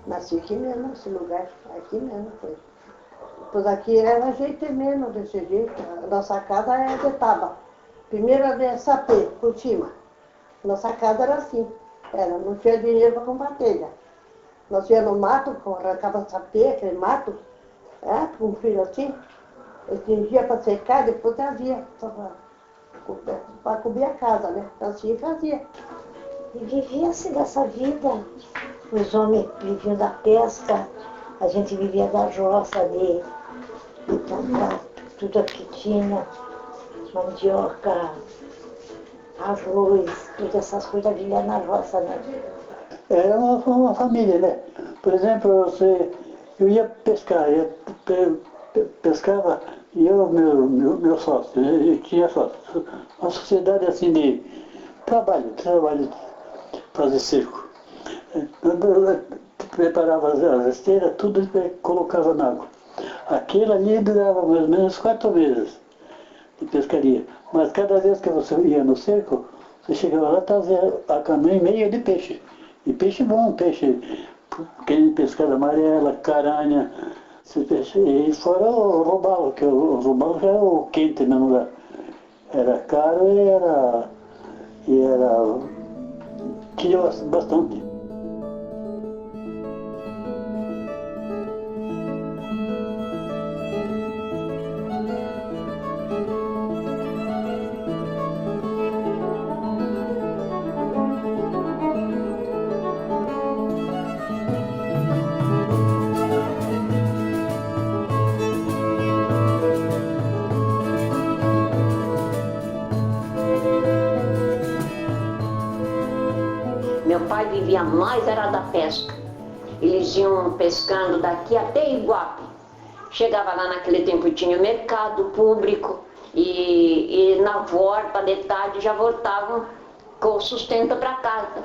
Nasci aqui mesmo, nesse lugar, aqui mesmo foi. Pois aqui era jeito mesmo, desse jeito. A nossa casa é de tábua. Primeiro era de sapê, por cima. Nossa casa era assim. Era, não tinha dinheiro para comprar telha. Nós íamos no mato, arrancava sapê, aquele mato, com um filho assim. Estendia para secar, depois trazia para cobrir a casa, né? Assim fazia. E vivia-se dessa vida. Os homens viviam da pesca, a gente vivia da roça, de plantar tudo que tinha, mandioca, arroz, todas essas coisas vivia na roça, né? Era uma família, né? Por exemplo, eu ia pescar, pescava, e eu, meu sócio, eu tinha sócio. Uma sociedade assim de trabalho, fazer circo. Eu preparava as esteiras, tudo e colocava na água. Aquilo ali durava mais ou menos 4 meses de pescaria. Mas cada vez que você ia no cerco, você chegava lá e trazia a canoa e meia de peixe. E peixe bom, peixe, aquele pescada amarela, caranha, esse peixe. E fora o robalo, que o robalo já é o quente mesmo lá. Era caro tinha bastante. Meu pai vivia mais, era da pesca. Eles iam pescando daqui até Iguape. Chegava lá naquele tempo, tinha mercado público e na volta de tarde já voltavam com o sustento para casa.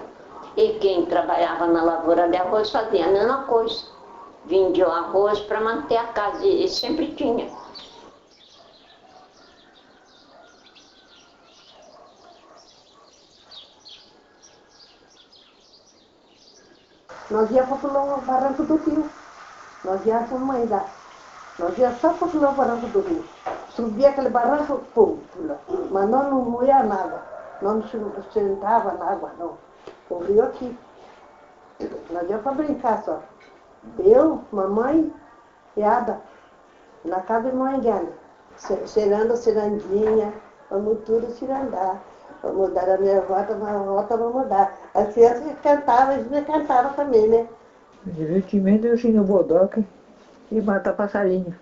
E quem trabalhava na lavoura de arroz fazia a mesma coisa. Vendia o arroz para manter a casa e sempre tinha. Nós íamos para o Barranco do Rio. Nós íamos com a mãe lá. Nós íamos só para o Barranco do Rio. Subia aquele barranco, pum, pula. Mas nós não moía na água. Nós não sentava na água, não. O rio aqui. Nós íamos para brincar só. Eu, mamãe e Ada. Na casa de mãe Gana. Ciranda, cirandinha. Vamos tudo cirandar. Vamos dar a minha volta, vamos dar. As crianças cantavam, eles cantavam também, né? Divertimento eu assim no bodoque e matar passarinho.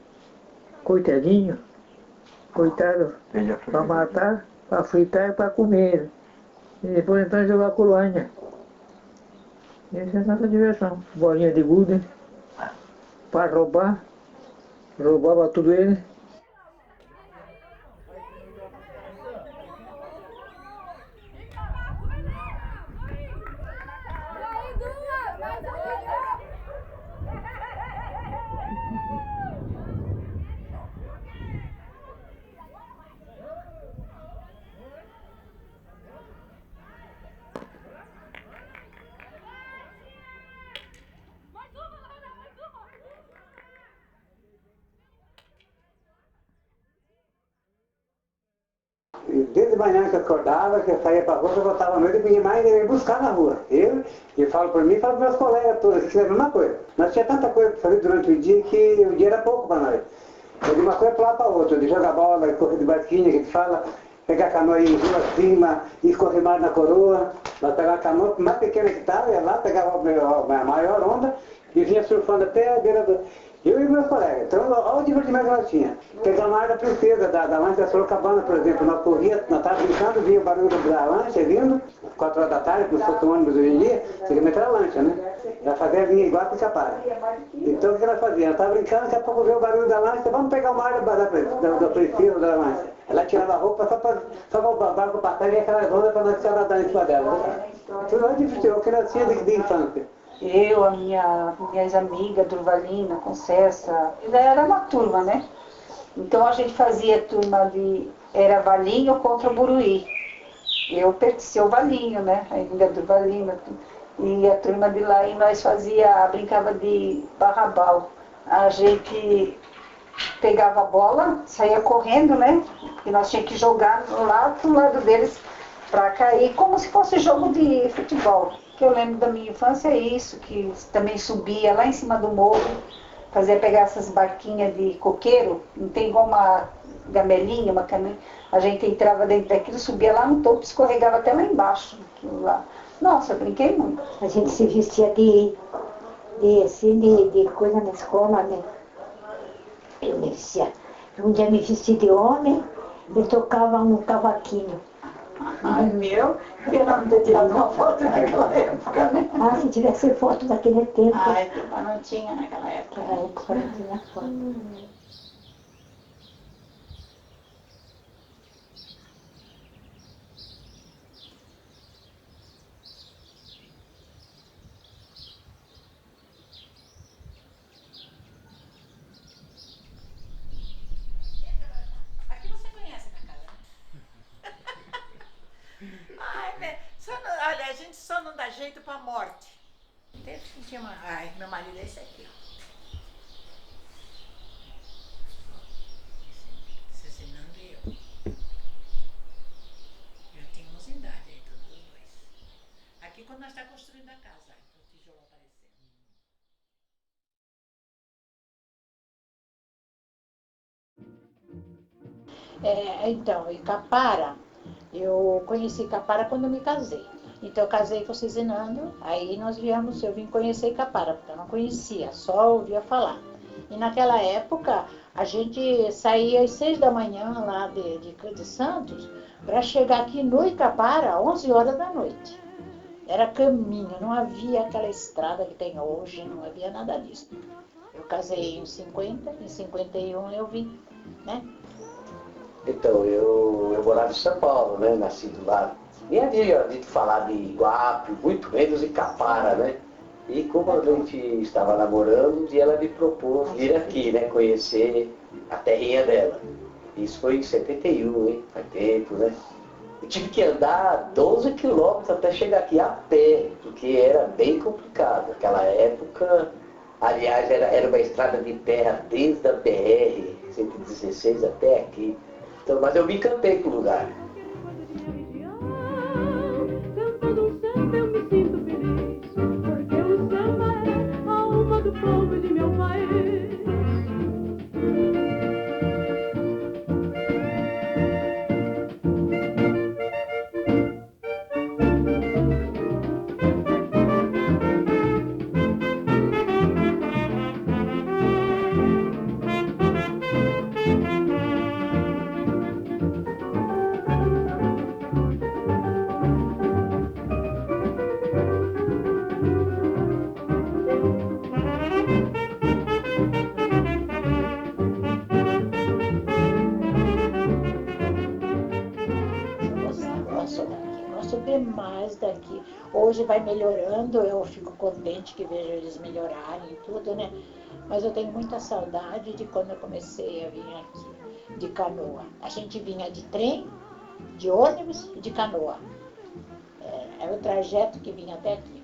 Coitadinho, coitado, para matar, para fritar e para comer. E depois então jogar colarinha. Essa é a nossa diversão. Bolinha de gude, para roubar, roubava tudo ele. Desde manhã que eu acordava, que eu saía para a rua, eu voltava à noite e vinha mais me buscar na rua. Eu falo por mim e falo para meus colegas todos, que é a mesma coisa. Nós tinha tanta coisa para fazer durante o dia que o dia era pouco para nós. Eu de uma coisa para lá para outra, de jogar bola, correr de barquinha, que a gente fala, pegar a canoa em rio acima, ir correr mais na coroa. Nós pegávamos a canoa mais pequena que estava, ia lá, pegava a maior onda e vinha surfando até a beira do... Eu e meus colegas. Então, olha o divertimento que nós tínhamos. Pegar uma área da princesa, da lancha da Sorocabana, por exemplo. Nós corríamos, nós estávamos brincando, vinha o barulho da lancha vindo, 4 horas da tarde, como se fosse um ônibus hoje em dia, você quer meter a lancha, né? Ela fazia vinha igual para escapar. Então, o que ela fazia? Ela estava brincando, daqui a pouco veio o barulho da lancha, vamos pegar uma área da princesa, da lancha. Ela tirava a roupa só para o barco passar e ia aquela onda para nós se nadar em cima dela. Tudo muito difícil, o que nós tínhamos de infância. Eu, minhas amigas, Durvalina, Concessa, era uma turma, né? Então a gente fazia turma era Valinho contra o Buruí. Eu pertencia ao Valinho, né? Ainda Durvalina. E a turma de lá, e nós brincava de barrabal. A gente pegava a bola, saía correndo, né? E nós tínhamos que jogar lá pro lado deles para cair, como se fosse jogo de futebol. O que eu lembro da minha infância é isso, que também subia lá em cima do morro, pegar essas barquinhas de coqueiro, não tem igual uma gamelinha, uma caminha. A gente entrava dentro daquilo, subia lá no topo, escorregava até lá embaixo. Lá. Nossa, eu brinquei muito. A gente se vestia de coisa na escola, né? Um dia me vesti de homem e tocava um cavaquinho. Ai, meu, eu não ter tirado uma foto naquela época, né? Ah, se tivesse foto daquele tempo. Ai, mas não tinha naquela época. Naquela época não tinha foto. Olha, a gente só não dá jeito pra morte. Teve que tinha uma... Ai, meu marido é esse aqui, ó. 60 e eu. Já tínhamos idade aí, todos os dois. Aqui quando nós estamos construindo a casa, o tijolo aparecendo. Então, Icapara, eu conheci Icapara quando eu me casei. Então eu casei com o Cizinando, aí eu vim conhecer Icapara, porque eu não conhecia, só ouvia falar. E naquela época, a gente saía às 6 da manhã lá de Santos, para chegar aqui no Icapara, às 11 horas da noite. Era caminho, não havia aquela estrada que tem hoje, não havia nada disso. Eu casei em 50, em 51 eu vim, né? Então, eu morava em São Paulo, né? Nascido lá. Nem havia ouvido falar de Iguape, muito menos Icapara, né? E como a gente estava namorando, um dia ela me propôs vir aqui, né? Conhecer a terrinha dela. Isso foi em 71, hein? Faz tempo, né? Eu tive que andar 12 quilômetros até chegar aqui a pé, porque era bem complicado. Naquela época, aliás, era uma estrada de terra desde a BR-116 até aqui. Então, mas eu me encantei com o lugar. Cantando um samba eu me sinto feliz, porque o samba é a alma do povo de meu país. Gosto demais daqui. Hoje vai melhorando, eu fico contente que vejo eles melhorarem e tudo, né? Mas eu tenho muita saudade de quando eu comecei a vir aqui, de canoa. A gente vinha de trem, de ônibus e de canoa. Era o trajeto que vinha até aqui.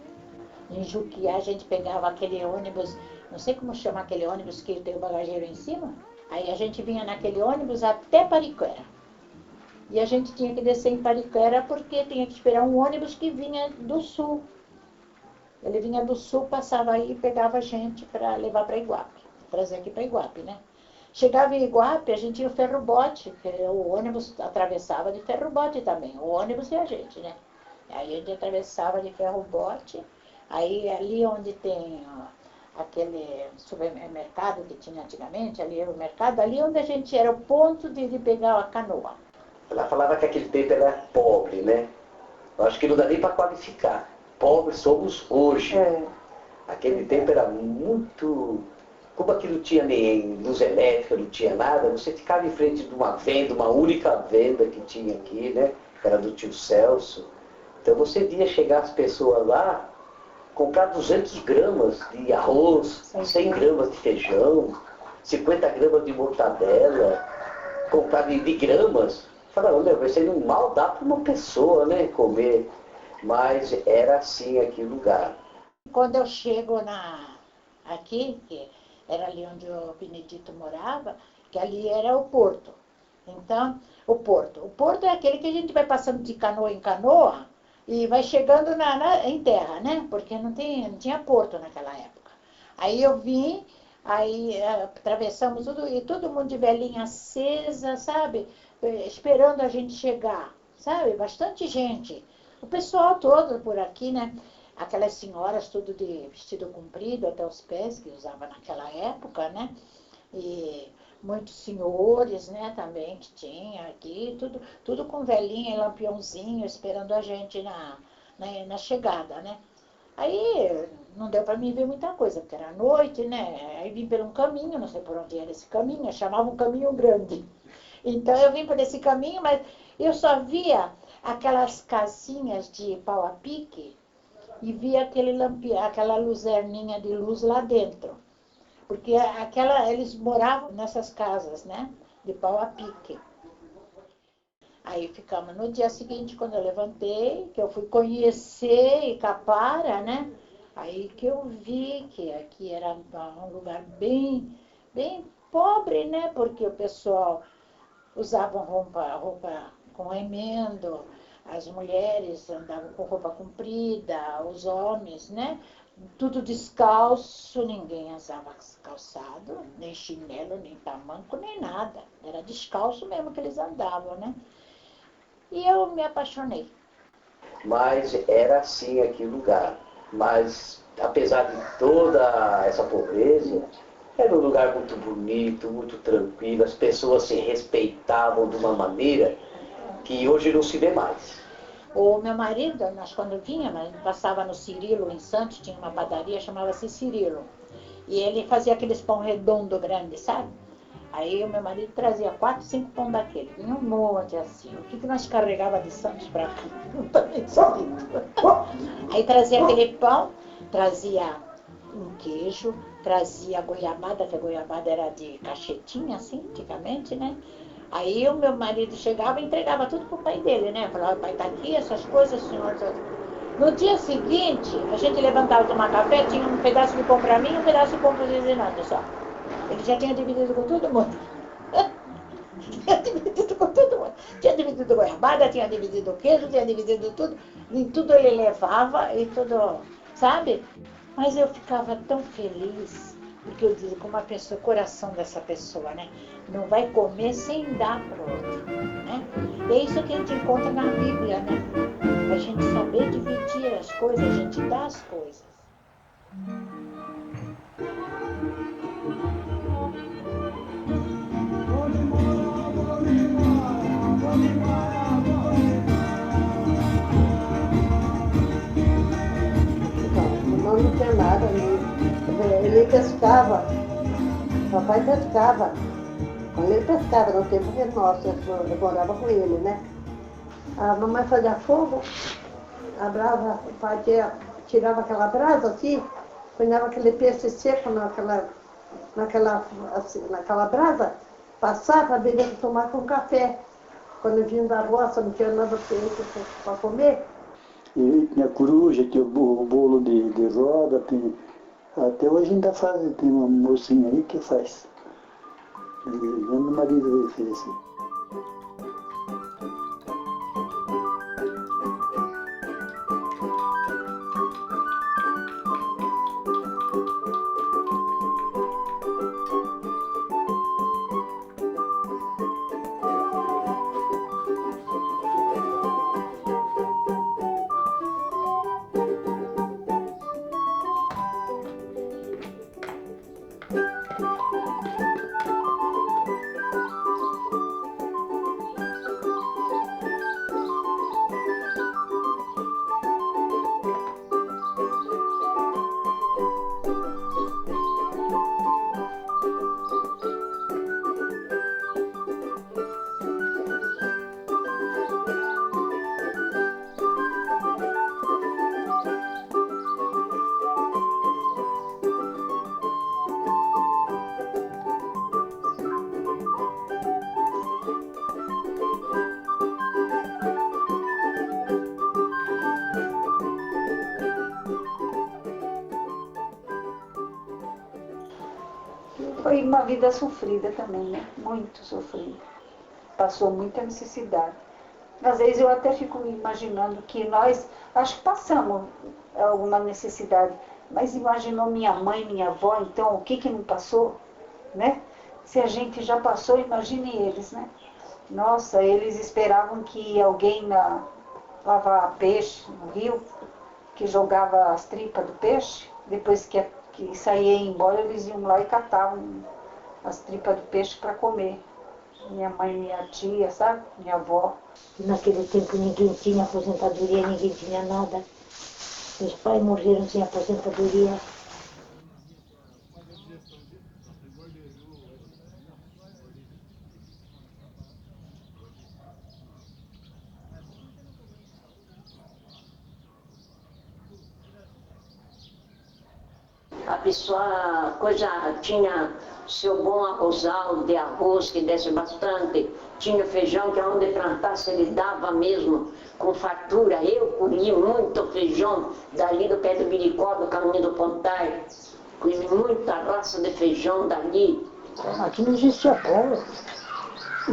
Em Juquiá a gente pegava aquele ônibus, não sei como chama aquele ônibus que tem o bagageiro em cima. Aí a gente vinha naquele ônibus até Pariquera. E a gente tinha que descer em Pariquera porque tinha que esperar um ônibus que vinha do sul. Ele vinha do sul, passava aí e pegava a gente para levar para Iguape, trazer aqui para Iguape, né? Chegava em Iguape, a gente ia o ferro-bote, porque o ônibus atravessava de ferro-bote também, o ônibus e a gente, né? Aí a gente atravessava de ferro-bote, aí ali onde tem aquele supermercado que tinha antigamente, ali era o mercado, ali onde a gente era o ponto de pegar a canoa. Ela falava que aquele tempo era pobre, né? Eu acho que não dá nem para qualificar. Pobres somos hoje. Aquele tempo era muito... Como aqui não tinha nem luz elétrica, não tinha nada, você ficava em frente de uma venda, uma única venda que tinha aqui, né? Era do tio Celso. Então você via chegar as pessoas lá, comprar 200 gramas de arroz, 100 gramas de feijão, 50 gramas de mortadela, comprar de gramas. Fala, olha, isso aí não mal dá para uma pessoa, né, comer. mas era assim aqui o lugar. Quando eu chego aqui, que era ali onde o Benedito morava, que ali era o porto. Então, o porto é aquele que a gente vai passando de canoa em canoa e vai chegando em terra, né? Porque não tinha porto naquela época. Aí eu vim, aí atravessamos tudo, e todo mundo de velinha acesa, sabe? Esperando a gente chegar, sabe? Bastante gente. O pessoal todo por aqui, né? Aquelas senhoras tudo de vestido comprido até os pés, que usava naquela época, né? E muitos senhores, né, também que tinha aqui, tudo com velinha e lampiãozinho, esperando a gente na chegada, né? Aí não deu para mim ver muita coisa, porque era noite, né? Aí vim por um caminho, não sei por onde era esse caminho, chamava um caminho grande. Então eu vim por esse caminho, mas eu só via aquelas casinhas de pau a pique e via aquela luzerninha de luz lá dentro. Porque eles moravam nessas casas, né? De pau a pique. Aí ficamos no dia seguinte, quando eu levantei, que eu fui conhecer Icapara, né? Aí que eu vi que aqui era um lugar bem, bem pobre, né? Porque o pessoal usava roupa com remendo, as mulheres andavam com roupa comprida, os homens, né? Tudo descalço, ninguém usava calçado, nem chinelo, nem tamanco, nem nada. Era descalço mesmo que eles andavam, né? E eu me apaixonei. Mas era assim aqui o lugar. Mas, apesar de toda essa pobreza, era um lugar muito bonito, muito tranquilo. As pessoas se respeitavam de uma maneira que hoje não se vê mais. O meu marido, nós quando vínhamos, passava no Cirilo, em Santos, tinha uma padaria, chamava-se Cirilo. E ele fazia aqueles pão redondo grande, sabe? Aí o meu marido trazia 4, 5 pão daquele. Vinha um monte assim. O que nós carregava de Santos para cá? Não tá nem sabido. Aí trazia aquele pão, trazia um queijo, trazia goiabada, que a goiabada era de cachetinha, assim, antigamente, né? Aí o meu marido chegava e entregava tudo pro pai dele, né? Falava, pai, tá aqui essas coisas, senhor. No dia seguinte, a gente levantava para tomar café, tinha um pedaço de pão para mim e um pedaço de pão para o Zezinando só. Ele já tinha dividido com todo mundo. Tinha dividido com todo mundo. Tinha dividido goiabada, tinha dividido queijo, tinha dividido tudo. E tudo ele levava e tudo, sabe? Mas eu ficava tão feliz, porque eu digo, como a pessoa, o coração dessa pessoa, né? Não vai comer sem dar para o outro, né? E é isso que a gente encontra na Bíblia, né? A gente saber dividir as coisas, a gente dá as coisas. Não tinha nada ali. Ele pescava, papai pescava. Quando ele pescava, no tempo que nosso, eu morava com ele, né? A mamãe fazia fogo, a brasa, o pai tirava aquela brasa assim, punhava aquele peixe seco naquela brasa, passava para beber e tomar com café. Quando eu vinha da roça, não tinha nada para comer. E tinha coruja, tinha o bolo de roda, até hoje ainda faz, tem uma mocinha aí que faz. E meu marido fez assim. uma vida sofrida também, né? Muito sofrida. Passou muita necessidade. Às vezes eu até fico imaginando que nós, acho que passamos alguma necessidade, mas imaginou minha mãe, minha avó, então o que não passou, né? Se a gente já passou, imagine eles, né? Nossa, eles esperavam que alguém lavar peixe no rio, que jogava as tripas do peixe, depois que saía e ia embora, eles iam lá e catavam as tripas do peixe para comer. Minha mãe, minha tia, sabe? Minha avó. Naquele tempo ninguém tinha aposentadoria, ninguém tinha nada. Meus pais morreram sem aposentadoria. A pessoa tinha seu bom arrozal de arroz que desse bastante, tinha feijão que aonde plantasse ele dava mesmo com fartura. Eu colhi muito feijão dali do pé do Biricó, do caminho do Pontar, colhi muita raça de feijão dali. Aqui não existia pão,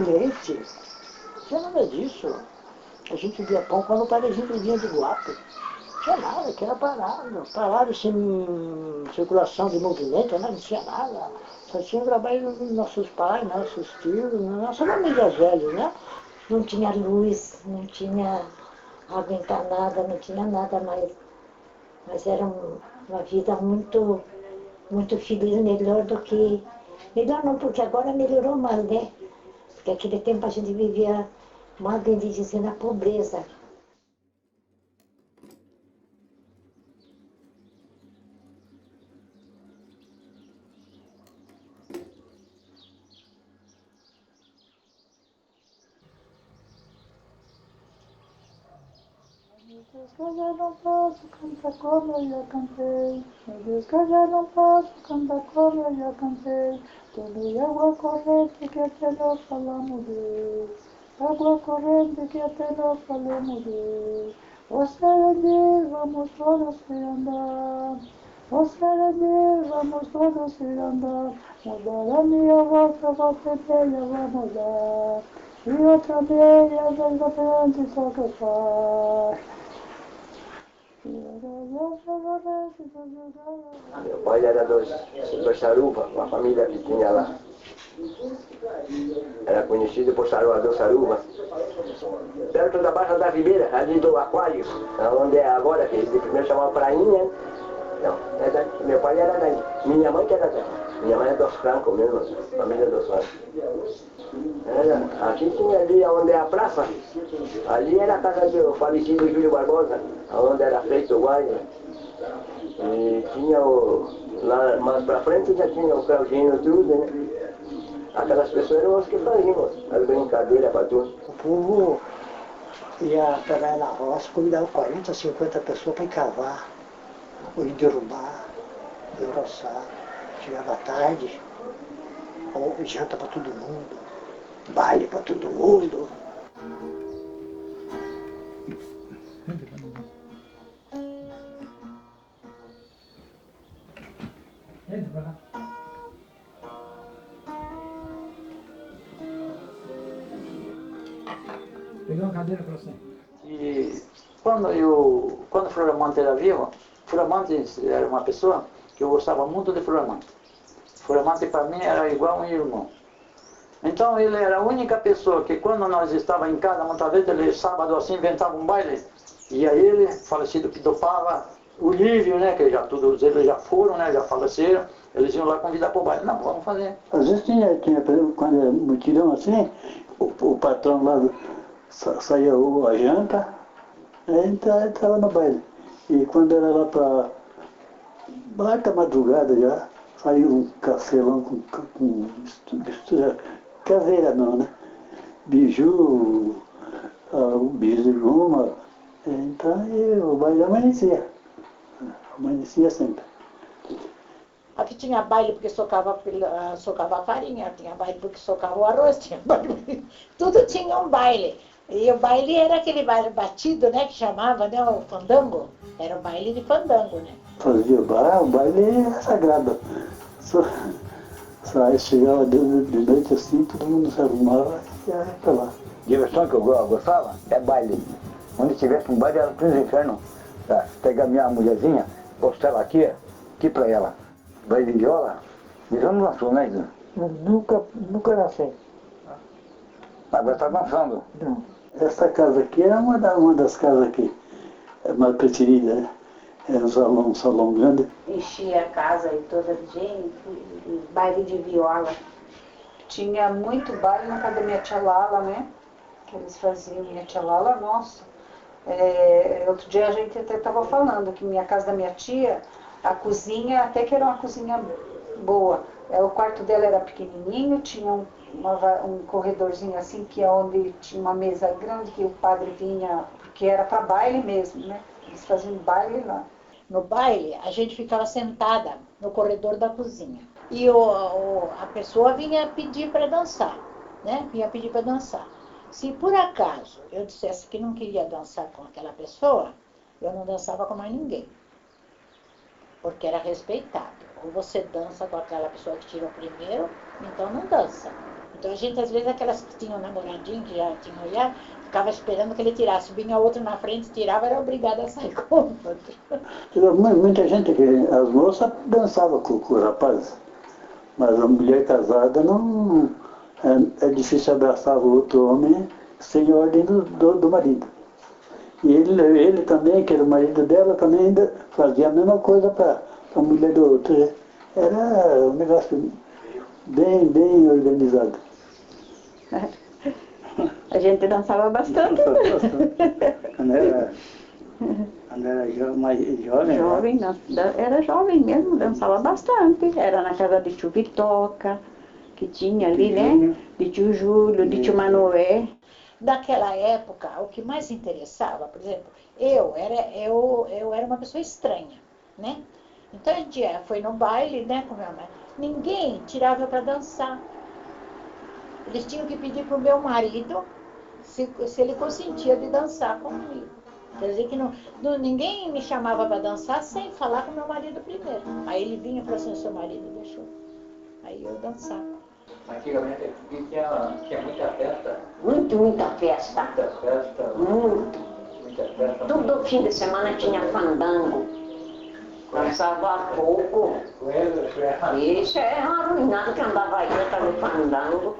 leite, não tinha nada disso. A gente via pão quando o parezinho vinha de Guape. Não tinha nada, que era parado sem circulação de movimento, né? Não tinha nada. Só tinha trabalho dos nossos pais, nossos tios, nossas famílias velhas, né? Não tinha luz, não tinha água encanada, não tinha nada mais. Mas era uma vida muito, muito feliz, melhor do que... Melhor não, porque agora melhorou mais, né? Porque aquele tempo a gente vivia, mais bem dizer, na pobreza. Meu Deus, que eu já não posso cantar como eu já cantei. Meu Deus, que eu já não posso cantar como eu já cantei. Toda água corrente que até não falamos Deus. Água corrente que até não falamos Deus. Você é Deus, vamos todos se andar. Você é Deus, vamos todos se andar. Mudar a minha volta, você meia vai mudar. E outra meia, às vezes a frente só que faz. Meu pai era dos Saruba, uma família que tinha lá. Era conhecido por Salvador Saruba. Perto da Baixa da Ribeira, ali do Aquário, onde é agora, que eles primeiro chamavam Prainha. Não, meu pai era daí. Minha mãe que era daí. Minha mãe é dos Francos mesmo, família dos Francos. Aqui tinha ali onde é a praça, ali era a casa do falecido Júlio Barbosa, onde era feito o baile. E tinha lá mais pra frente já tinha o Claudinho e tudo, né? Aquelas pessoas eram os que faziam as brincadeiras para tudo. O povo ia pegar na roça, convidava 40, 50 pessoas para encavar, ou derrubar, engrossar. Chegava à tarde, ou janta para todo mundo. Baile para todo mundo. Peguei uma cadeira para você. E quando Floramante era vivo, Floramante era uma pessoa que eu gostava muito de Floramante. Floramante para mim era igual um irmão. Então ele era a única pessoa que quando nós estávamos em casa, muitas vezes ele sábado assim inventava um baile, e aí ele, falecido que dopava, o Lívio, né, que já todos eles já foram, né, já faleceram, eles iam lá convidar para o baile. Não, vamos fazer. Às vezes tinha por exemplo, quando era mutirão assim, o patrão lá saía a janta, aí estava no baile. E quando era lá para alta madrugada já, saía um cafelão com mistura caseira não, né? Biju, o bizuma, então o baile amanhecia sempre. Aqui tinha baile porque socava a farinha, tinha baile porque socava o arroz, tinha baile, tudo tinha um baile. E o baile era aquele baile batido, né, que chamava, né, o fandango. Era o baile de fandango, né? Fazia o baile é sagrado. Saía, chegava de noite assim, todo mundo se arrumava e ia pra lá. Diversão que eu gostava é baile. Onde tivesse um baile era pro inferno. Tá? Pegar minha mulherzinha, postar ela aqui pra ela. Baile de viola, isso não lançou, né? Nunca nasci. Agora tá dançando. Não. Essa casa aqui é uma das casas aqui, é mais preferida, né? É um salão grande. Enchia a casa e toda de gente, e baile de viola. Tinha muito baile na casa da minha tia Lala, né? Que eles faziam. Minha tia Lala, nossa. Outro dia a gente até estava falando que minha casa da minha tia, a cozinha, até que era uma cozinha boa. O quarto dela era pequenininho, tinha um corredorzinho assim, que é onde tinha uma mesa grande, que o padre vinha, porque era para baile mesmo, né? Eles faziam baile lá. No baile, a gente ficava sentada no corredor da cozinha. E a pessoa vinha pedir para dançar, né? Vinha pedir para dançar. Se por acaso eu dissesse que não queria dançar com aquela pessoa, eu não dançava com mais ninguém. Porque era respeitado. Ou você dança com aquela pessoa que tirou primeiro, então não dança. Então a gente, às vezes, aquelas que tinham namoradinho, que já tinham olhado, ficava esperando que ele tirasse. Vinha outro na frente, tirava, era obrigada a sair com o outro. Muita gente, as moças dançavam com os rapazes, mas a mulher casada não... É difícil abraçar o outro homem sem ordem do marido. E ele também, que era o marido dela, também ainda fazia a mesma coisa para a mulher do outro. Era um negócio bem organizado. A gente dançava bastante. Quando era mais jovem? Jovem, era jovem mesmo, dançava bastante. Era na casa de tio Vitoca, que tinha ali, né? De tio Júlio, de tio Manoé. Daquela época, o que mais interessava, por exemplo, eu era uma pessoa estranha, né? Então a gente foi no baile, né, com minha mãe. Ninguém tirava para dançar. Eles tinham que pedir para o meu marido se ele consentia de dançar comigo. Quer dizer que ninguém me chamava para dançar sem falar com meu marido primeiro. Aí ele vinha e falou assim, seu marido deixou. Aí eu dançava. Antigamente aqui tinha muita festa. Muita festa. Muita festa. Muita festa. Todo fim de semana tinha fandango. Dançava pouco. Isso é arruinado que andava aí atrás do fandango.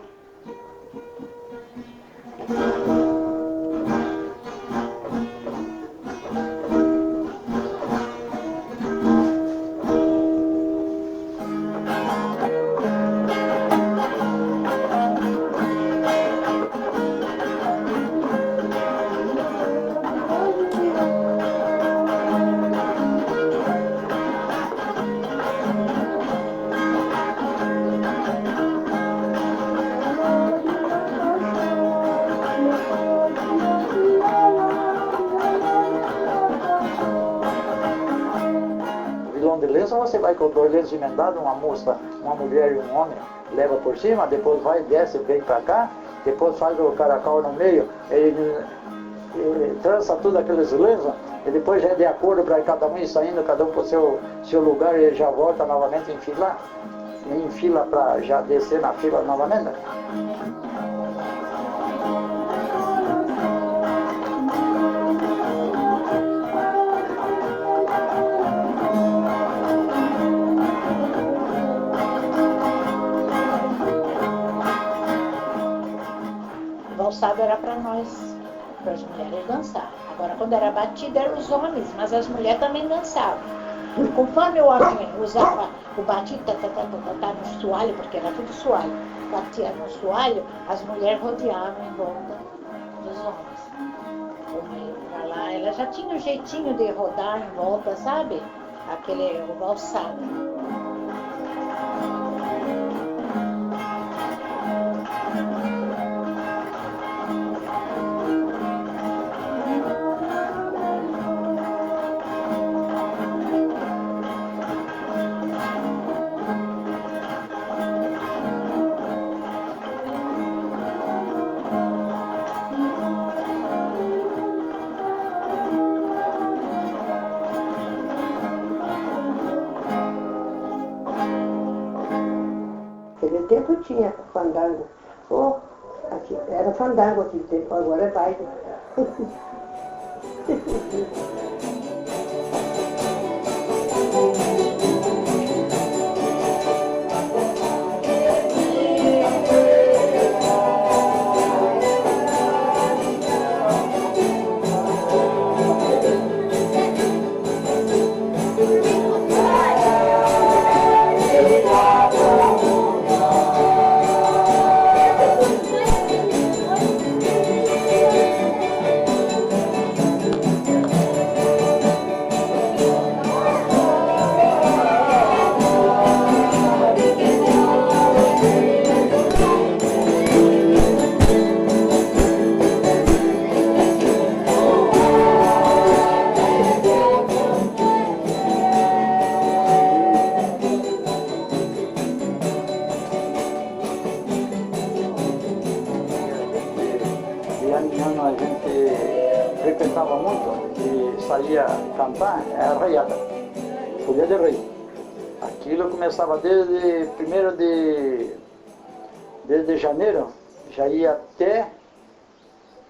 Você vai com 2 lenços emendados, uma moça, uma mulher e um homem, leva por cima, depois vai, desce, vem pra cá, depois faz o caracol no meio, ele trança tudo aqueles lenços, e depois já é de acordo para cada um ir saindo, cada um pro seu lugar, ele já volta novamente a enfilar, e enfila para já descer na fila novamente. Valsado era para nós, para as mulheres dançar. Agora, quando era batida, eram os homens, mas as mulheres também dançavam. E conforme o homem usava o batido no soalho, porque era tudo soalho, batia no soalho, as mulheres rodeavam em volta dos homens. Pra lá, ela já tinha um jeitinho de rodar em volta, sabe? O valsado. Naquele tempo tinha fandango. Oh, aqui, era fandango aquele tempo, agora é baile. A gente frequentava muito e saía cantar, era arraiada, Folia de Rei. Aquilo começava desde 1º de janeiro, já ia até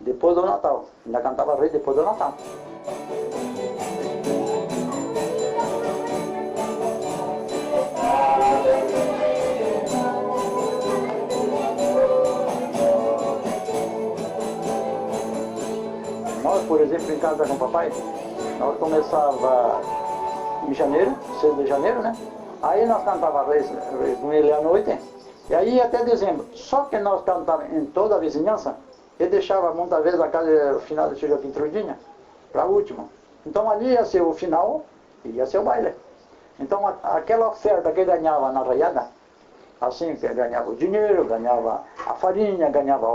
depois do Natal. Ainda cantava Rei depois do Natal. Nós, por exemplo, em casa com o papai, nós começava em janeiro, 6 de janeiro, né? Aí nós cantava Reis com ele à noite, e aí até dezembro. Só que nós cantávamos em toda a vizinhança, e deixava muitas vezes a casa final de Chica Pintrudinha para o último. Então ali ia ser o final e ia ser o baile. Então aquela oferta que ganhava na raiada, assim, que ganhava o dinheiro, ganhava a farinha, ganhava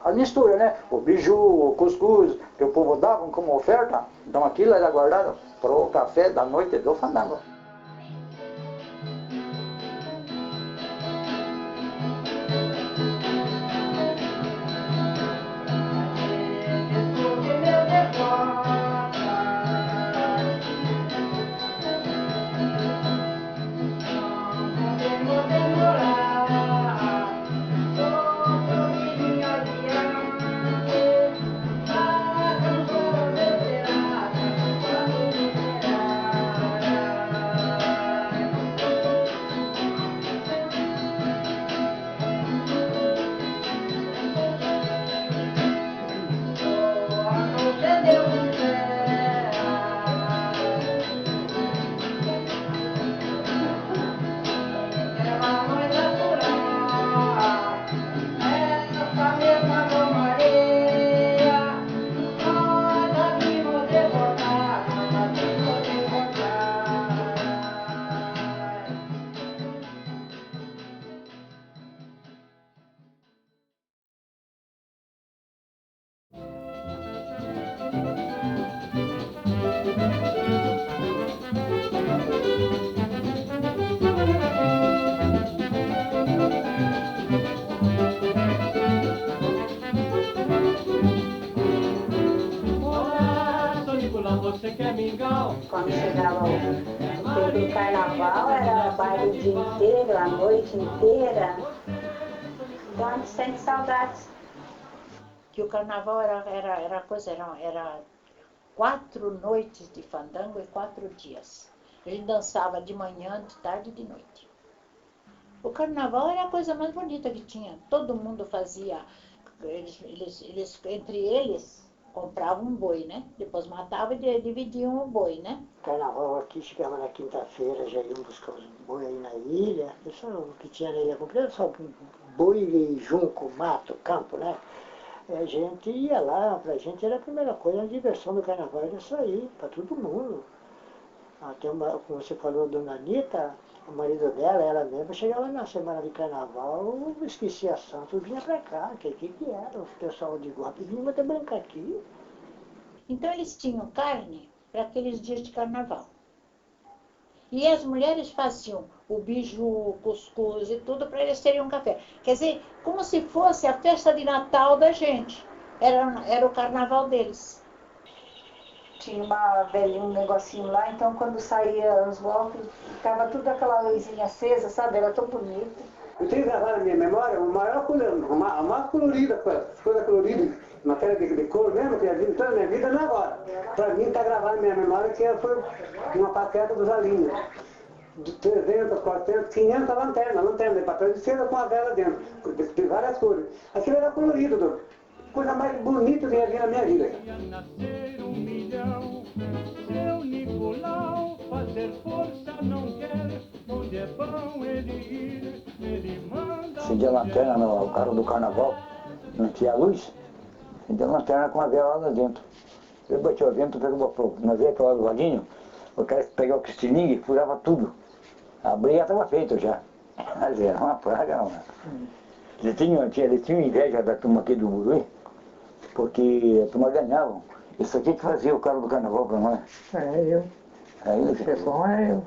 a mistura, né? O biju, o cuscuz, que o povo dava como oferta. Então aquilo era guardado para o café da noite do fandango. Quando chegava o tempo do carnaval, era baile o dia inteiro, a noite inteira. Então a gente sente saudades. Que o carnaval era 4 noites de fandango e 4 dias. A gente dançava de manhã, de tarde e de noite. O carnaval era a coisa mais bonita que tinha. Todo mundo fazia, entre eles compravam um boi, né? Depois matavam e dividiam o boi, né? Carnaval aqui, chegava na quinta-feira, já iam buscar os boi aí na ilha. O que tinha na ilha comprada só boi, junco, mato, campo, né? A gente ia lá, pra gente era a primeira coisa, a diversão do carnaval era isso aí, pra todo mundo. Até como você falou, a dona Anitta, o marido dela, ela mesma, chegava na semana de carnaval, esquecia a Santo, vinha pra cá, que era, o pessoal de Guape vinha até brincar aqui. Então eles tinham carne para aqueles dias de carnaval. E as mulheres faziam o biju, o cuscuz e tudo para eles terem um café. Quer dizer, como se fosse a festa de Natal da gente. Era o carnaval deles. Tinha uma velhinha, um negocinho lá, então quando saía os blocos, ficava tudo aquela luzinha acesa, sabe? Era tão bonito. Eu tenho gravado na minha memória a maior colorida, coisa colorida, matéria de cor mesmo, que eu vi em toda a minha vida, não é agora. Para mim está gravado na minha memória que foi uma pateta dos Alinhos. De 300, 400, 500 lanterna de papel de seda com a vela dentro, de várias cores. Aquilo era colorido, coisa mais bonita que eu vi na minha vida. Seu Nicolau, fazer força não quer, onde é bom ele ir, ele manda... Acendia lanterna no carro do carnaval, não tinha luz, acendia lanterna com a vela lá dentro. Eu bati o vento, nós ia aquela do vaguinho, o cara pegava o estilingue e furava tudo. A briga estava feita já, mas era uma praga, não. Eles tinham inveja da turma aqui do Burui, porque a turma ganhava. Isso aqui que fazia o cara do carnaval para nós. Eu. Aí, Pessoal é eu.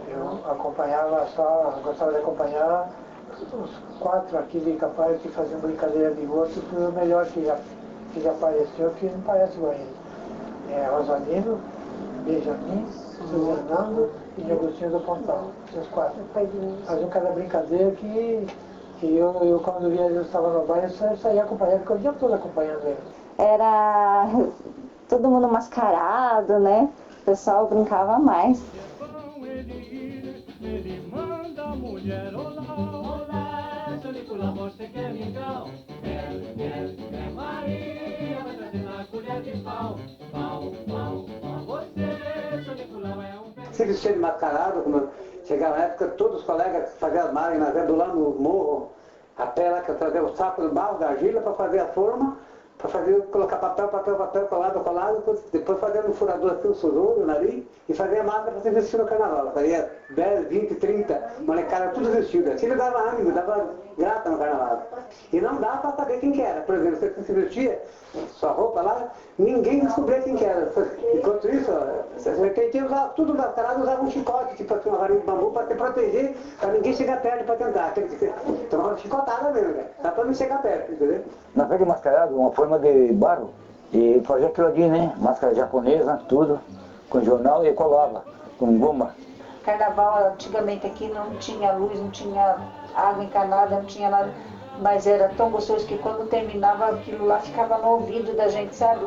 Eu acompanhava só, gostava de acompanhar os 4 aqui de Capaz que faziam brincadeira de gosto, foi o melhor que já apareceu, que não parece igual a ele. Rosalino, Benjamin, Fernando e Agostinho do Pontal, esses 4. Faziam cada brincadeira que eu quando via eles estavam no bairro, eu saía acompanhando, porque o dia todo acompanhando eles. Era todo mundo mascarado, né? O pessoal brincava mais. Ele manda a mulher, olá, seu Nicolau, você quer mingau? Quer Maria, vai trazer na colher de pau, você, seu Nicolau, é um... Se vestia de mascarado, como chegava na época, todos os colegas faziam as máquinas, nós íamos lá no morro, a pé lá, que eu trazia o saco de barro, da argila, para fazer a forma, para colocar papel, colado, depois fazia no furador aqui, o sorouro, o nariz, e fazia a máscara para ser vestido no carnaval. Fazia 10, 20, 30, molecada tudo vestido. Aquilo dava ânimo, dava grata no carnaval. E não dava para saber quem que era. Por exemplo, você se vestia, sua roupa lá, ninguém descobria quem que era. Enquanto isso, quem tinha usado, tudo mascarado usava um chicote, tipo assim, uma varinha de bambu para se proteger, para ninguém chegar perto para tentar. Então uma chicotada mesmo, né? Dá para não chegar perto, entendeu? Na frente de mascarado, uma forma de barro, e fazia aquilo ali, né? Máscara japonesa, tudo, com jornal e colava, com goma. Carnaval antigamente aqui não tinha luz, não tinha água encanada, não tinha nada, mas era tão gostoso que quando terminava aquilo lá ficava no ouvido da gente, sabe?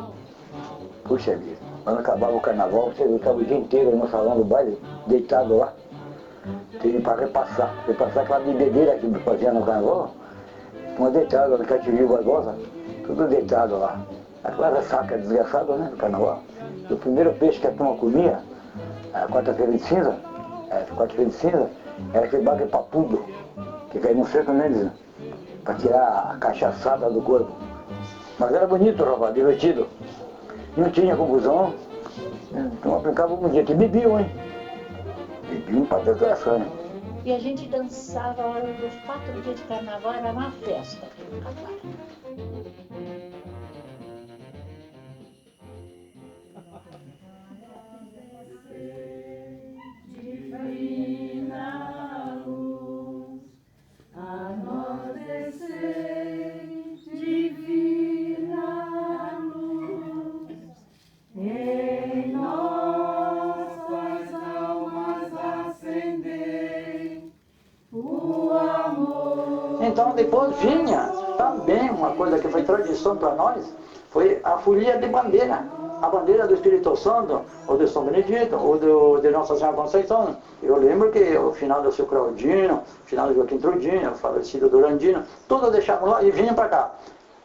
Puxa vida, quando acabava o carnaval, você ficava o dia inteiro no salão do baile, deitado lá. Tinha para repassar aquela bebedeira que fazia no carnaval, uma deitada no Cativinho Barbosa, tudo deitado lá. Aquela saca desgraçada, né, do carnaval. E o primeiro peixe que a turma comia, a quarta-feira de cinza, era aquele bagulho papudo, que caía no cerco neles, para tirar a cachaçada do corpo. Mas era bonito, rapaz, divertido. Não tinha confusão, então brincava um dia que bebiam, hein? Bebiam para desgraçar, hein? E a gente dançava a hora dos 4 dias de carnaval, era uma festa aqui no Capara. Divina luz, a nós descei, divina luz, em nossas almas acendei o amor. Então depois vinha também uma coisa que foi tradição para nós, foi a folia de bandeira. A bandeira do Espírito Santo, ou de São Benedito, ou de Nossa Senhora Conceição. Eu lembro que o final do seu Claudino, o final do Joaquim Trudinho, o falecido Durandino, todos deixavam lá e vinham para cá,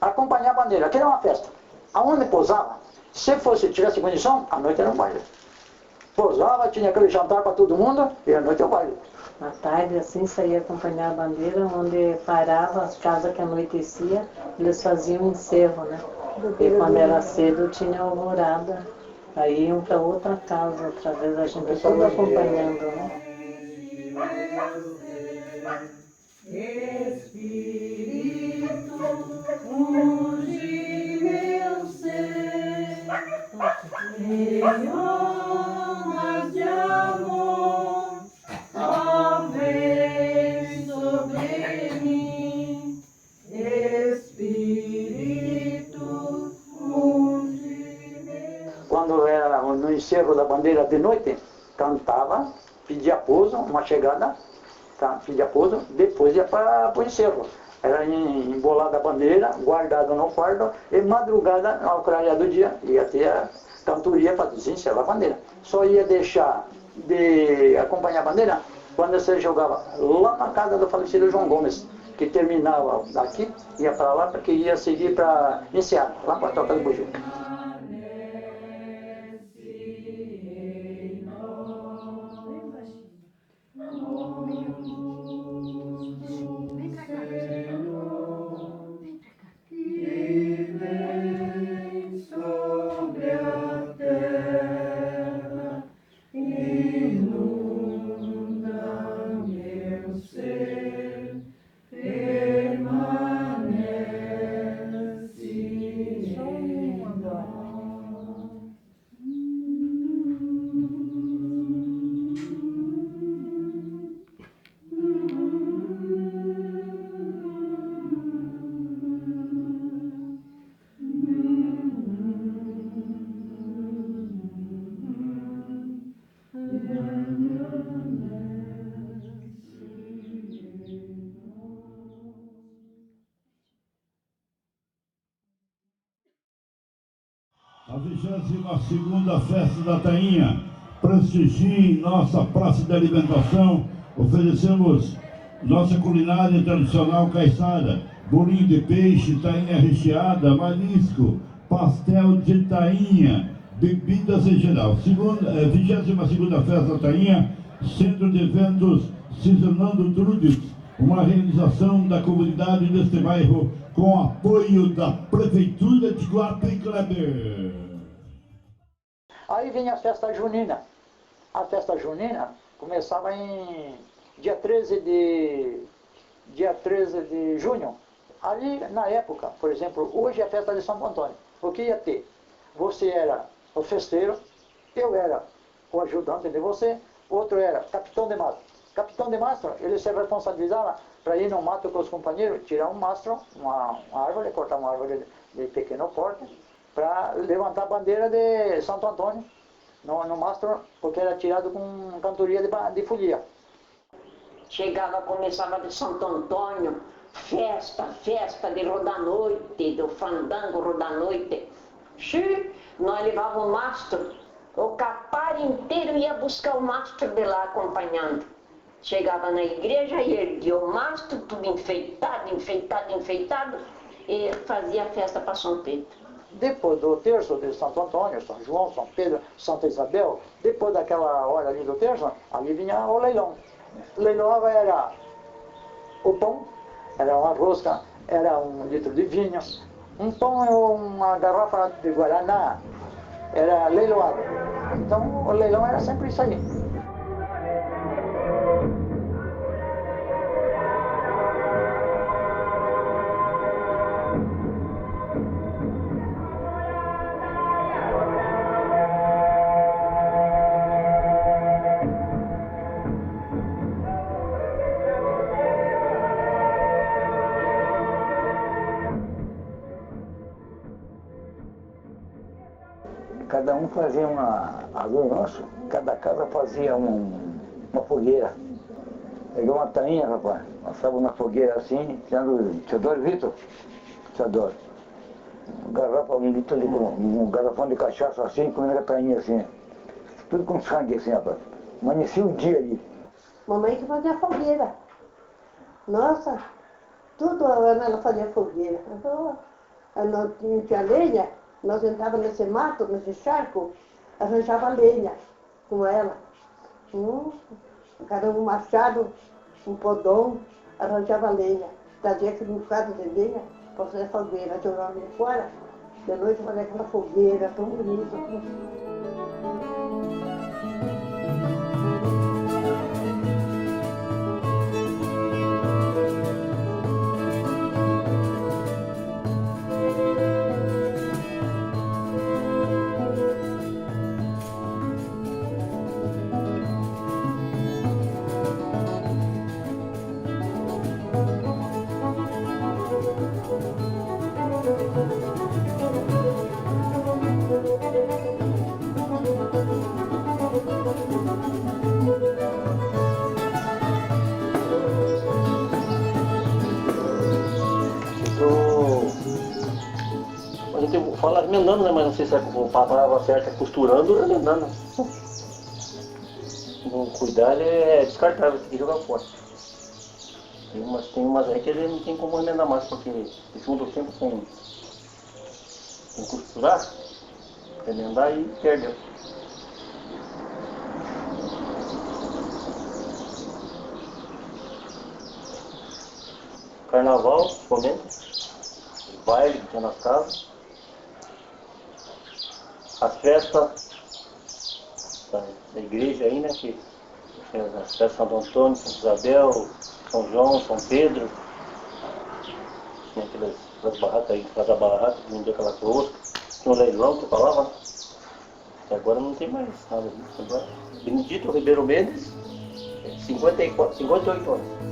acompanhar a bandeira. Aqui era uma festa. Aonde pousava, se tivesse condição, à noite era um baile. Pousava, tinha aquele jantar para todo mundo, e à noite era um baile. À tarde, assim, saía acompanhar a bandeira, onde parava as casas que anoitecia, eles faziam um encerro, né? E quando era cedo tinha alvorada, aí iam para outra casa, outra vez a gente tudo acompanhando, né? Espírito, unge meu ser, em ondas de amor, ó vem sobre mim, Espírito, unge meu ser. Quando era no encerro da bandeira de noite, cantava, pedia pouso, uma chegada, pedir apoio, depois ia para o encerro. Era embolada a bandeira, guardada no fardo, e madrugada, ao clarear do dia, ia ter a cantoria para desencerrar a bandeira. Só ia deixar de acompanhar a bandeira quando você jogava lá na casa do falecido João Gomes, que terminava daqui, ia para lá, porque ia seguir para Enseada, lá para a Toca do Buju. A 22ª Festa da Tainha prestigie nossa praça de alimentação. Oferecemos nossa culinária tradicional caiçara, bolinho de peixe, tainha recheada, marisco, pastel de tainha, bebidas em geral. 22ª Festa da Tainha, Centro de Eventos Cisnando Trudes, uma realização da comunidade deste bairro com apoio da Prefeitura de Guape Kleber. Aí vinha a festa junina. A festa junina começava em dia 13 de junho. Ali, na época, por exemplo, hoje é a festa de Santo Antônio. O que ia ter? Você era o festeiro, eu era o ajudante de você, outro era capitão de mastro. Capitão de mastro, ele se responsabilizava para ir no mato com os companheiros, tirar um mastro, uma árvore, cortar uma árvore de pequeno porte, para levantar a bandeira de Santo Antônio no mastro, porque era tirado com cantoria de folia. Chegava, começava de Santo Antônio, festa de roda-noite, do fandango roda-noite. Nós levávamos o mastro, o capar inteiro ia buscar o mastro de lá acompanhando. Chegava na igreja e erguia o mastro, tudo enfeitado, e fazia a festa para São Pedro. Depois do terço de Santo Antônio, São João, São Pedro, Santa Isabel, depois daquela hora ali do terço, ali vinha o leilão. Leiloava era o pão, era uma rosca, era 1 litro de vinho, um pão e uma garrafa de guaraná, era leiloado. Então o leilão era sempre isso aí. Cada um fazia além nosso, cada casa fazia uma fogueira. Peguei uma tainha, rapaz, passava na fogueira assim, te adoro, Vitor? Te adoro. Garrafa, 1 litro ali, um garrafão de cachaça assim, comendo a tainha assim. Tudo com sangue assim, rapaz. Amanhecia o dia ali. Mamãe que fazia fogueira. Nossa, tudo ela fazia fogueira. Então, não tinha lenha. Nós entrávamos nesse mato, nesse charco, arranjava lenha com ela. Cada um machado, um podão, arranjava lenha. Trazia aquele bocado de lenha para fazer fogueira. Jogava fora, de noite fazia aquela fogueira tão bonita. A gente fala remendando, né? Mas não sei se a palavra certa é costurando ou remendando. Não cuidar, ele é descartável, tem que jogar fora. Tem umas aí que ele não tem como remendar mais, porque se junta o tempo sem costurar, remendar e perdeu. Carnaval, comenta, baile que tem nas casas, as festas da igreja aí, né, que tem as festas de Santo Antônio, Santa Isabel, São João, São Pedro, tinha aquelas barracas aí, cada barraca, que vendia aquela rosca, tinha um leilão que falava, e agora não tem mais nada disso. Agora, Benedito Ribeiro Mendes, 58 anos.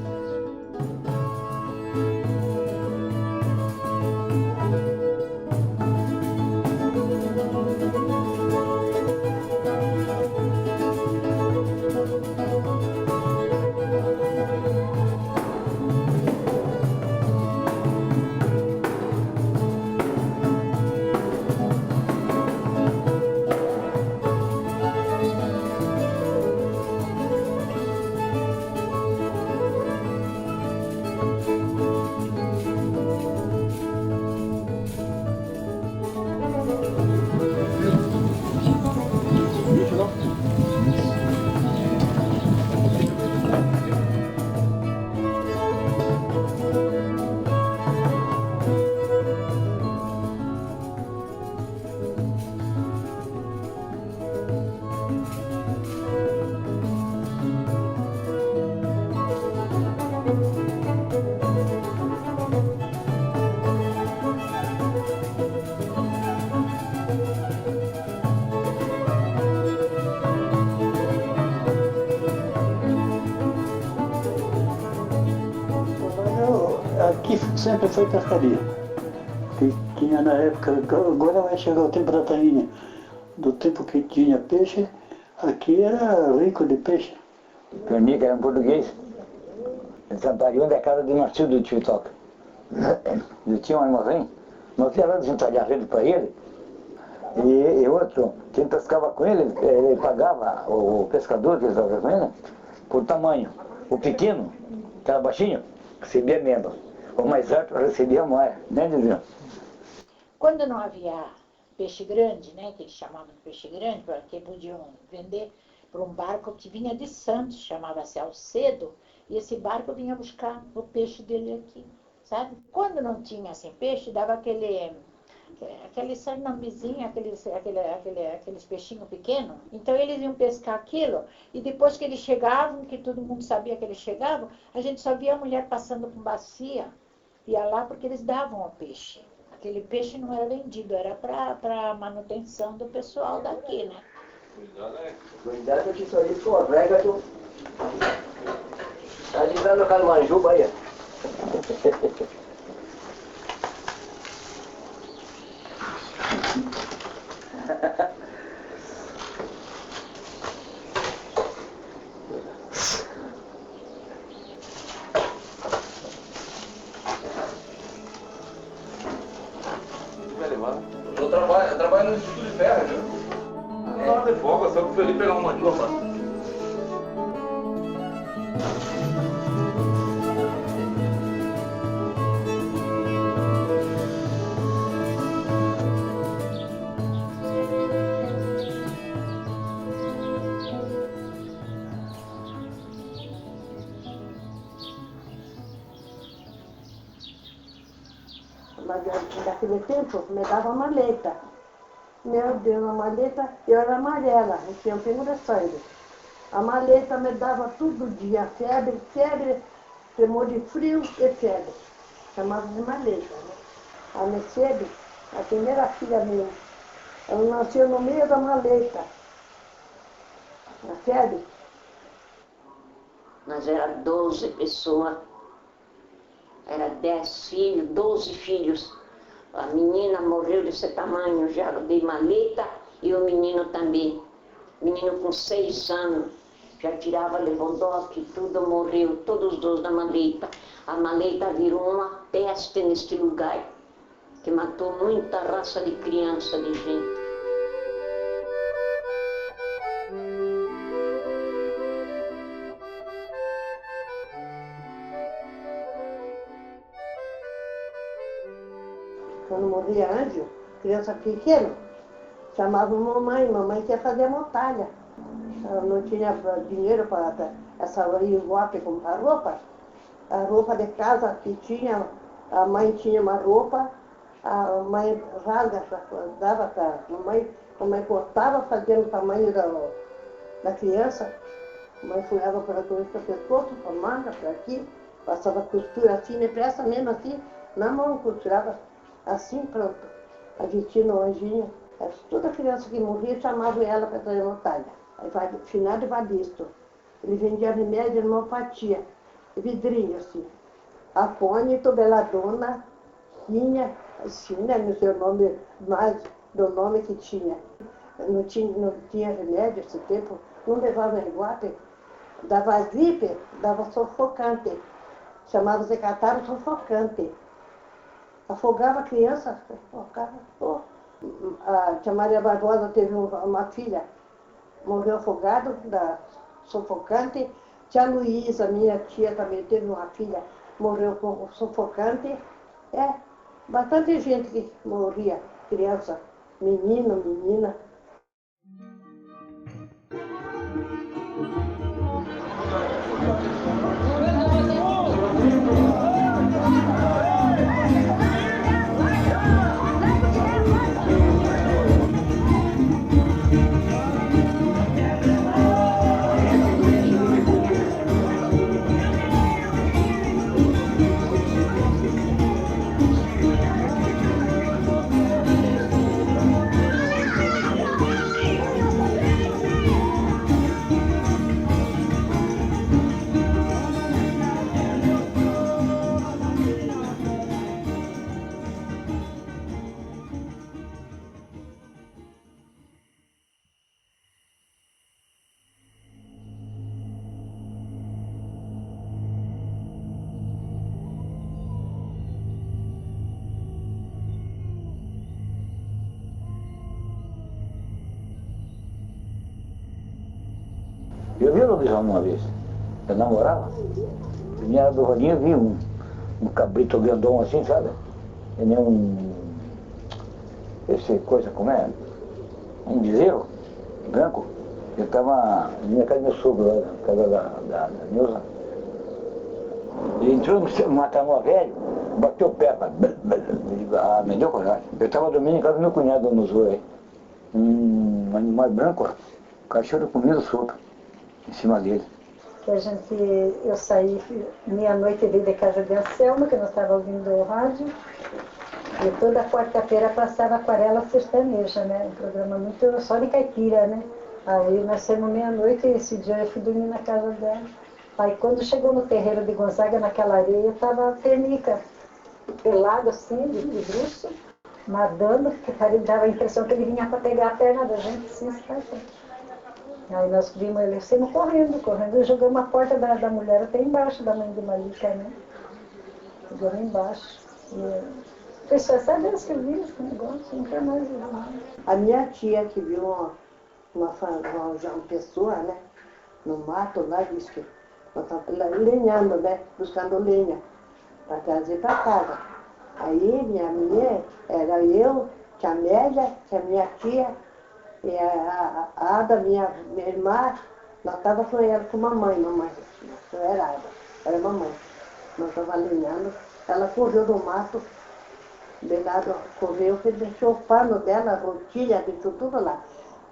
Aqui sempre foi pescaria. Que tinha na época, agora vai chegar o tempo da tainha. Do tempo que tinha peixe, aqui era rico de peixe. Pernica era um português. Em Santarém, onde é a casa do Marcelo do Tio Toca. Ele tinha um armazém, nós ia lá desentalhar a rede para ele. E outro, quem pescava com ele, ele pagava o pescador que ele estava com ele por tamanho. O pequeno, que era baixinho, recebia menos. O mais alto recebia mais, né, Dizendo? Quando não havia peixe grande, né, que eles chamavam de peixe grande, porque podiam vender para um barco que vinha de Santos, chamava-se Alcedo, e esse barco vinha buscar o peixe dele aqui, sabe? Quando não tinha assim peixe, dava aquele sarnambizinho, aqueles peixinhos pequenos. Então eles iam pescar aquilo, e depois que eles chegavam, que todo mundo sabia que eles chegavam, a gente só via a mulher passando com bacia, ia lá porque eles davam o peixe. Aquele peixe não era vendido, era para manutenção do pessoal daqui, né? Cuidado que isso aí escorrega, tu. Tá ligando o caluanjuba aí, ó. Eu trabalho no Instituto de Ferro, viu? Na hora de folga, só que fui ali pegar uma de novo. Naquele tempo me dava maleta. Meu Deus, a maleta, eu era amarela, eu tinha um pingo de sangue. A maleta me dava todo dia, febre, tremor de frio e febre. Chamava de maleta, né? A Mercedes, a primeira filha minha, ela nasceu no meio da maleta. A febre. Nós éramos 12 pessoas. Era 10 filhos, 12 filhos. A menina morreu desse tamanho já de maleta e o menino também. O menino com 6 anos, já tirava levodoque, tudo morreu, todos os dois na maleta. A maleta virou uma peste neste lugar. que matou muita raça de criança, de gente. Quando morria anjo, criança pequena, chamava mamãe quer fazer montalha. Ela não tinha dinheiro para essa Iguape comprar roupa. A roupa de casa que tinha, a mãe tinha uma roupa, a mãe rasga, dava para a mãe cortava, fazia o tamanho da criança. A mãe furava para o pescoço, para a manga, para aqui, passava costura assim, depressa mesmo assim, na mão, costurava assim, pronto. A vestia no anjinho. Toda criança que morria chamava ela para fazer montalha. Aí, finado Evaristo. Ele vendia remédio de hemopatia, vidrinho assim. Afônito, Beladona, tinha, assim, né, no seu nome, mais do nome que tinha. Não tinha remédio esse tempo, não levava Iguape. Dava gripe, dava sufocante. Chamava-se catarro sufocante. Afogava a criança, afogava. Oh. A tia Maria Barbosa teve uma filha, morreu afogado, da sufocante. Tia Luísa, minha tia, também teve uma filha, morreu com sufocante. Bastante gente que morria, criança, menino, menina. Eu vi o lobisomem uma vez. Eu namorava. Vinha do rolinho, vi um cabrito grandão assim, sabe? E nem esse coisa, como é? Um bezerro branco. Ele estava na minha casa do meu sogro, lá, na casa da Neuza. Ele entrou no matamor velho, bateu o pé, me deu coragem. Eu estava dormindo em casa do meu cunhado no Zoe aí. Um animal branco, cachorro comido solto em cima dele. Eu saí meia-noite e veio de casa de Anselmo, que nós estávamos ouvindo o rádio, e toda quarta-feira passava Aquarela Sertaneja, né? Um programa muito só de caipira, né? Aí nós saímos meia-noite e esse dia eu fui dormir na casa dela. Aí quando chegou no terreiro de Gonzaga, naquela areia, estava a Ternica, pelado assim, de bruxo, nadando, que dava a impressão que ele vinha para pegar a perna da gente, assim, sabe? Aí nós vimos ele saindo correndo, e jogamos a porta da mulher até embaixo, da mãe de Malika, né? Jogamos embaixo. Foi só essa vez que eu vi esse negócio, nunca mais vi. A minha tia que viu uma pessoa, né? No mato lá, disse que nós estávamos lenhando, né? Buscando lenha para trazer para casa. Aí minha mulher, era eu, tia Amélia, que é minha tia, e a Ada, minha irmã, nós estávamos com ela, com mamãe, não era Ada, era mamãe. Nós estávamos alinhando, ela correu do mato, de lado, correu, que deixou o pano dela, a rotilha, deixou tudo lá.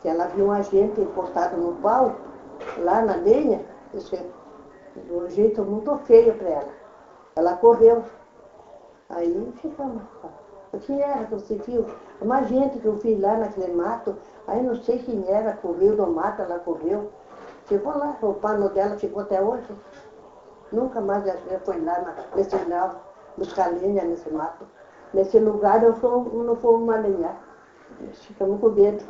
Que ela viu uma gente encostado no pau, lá na lenha, disse, de um jeito muito feio para ela. Ela correu. Aí ficamos. Quem era que você viu? Uma gente que eu vi lá naquele mato, aí não sei quem era, correu do mato, ela correu. Ficou lá, o pano dela ficou até hoje. Nunca mais ela foi lá nesse lugar, buscar lenha nesse mato. Nesse lugar não fomos mais lenhar. Ficamos com medo.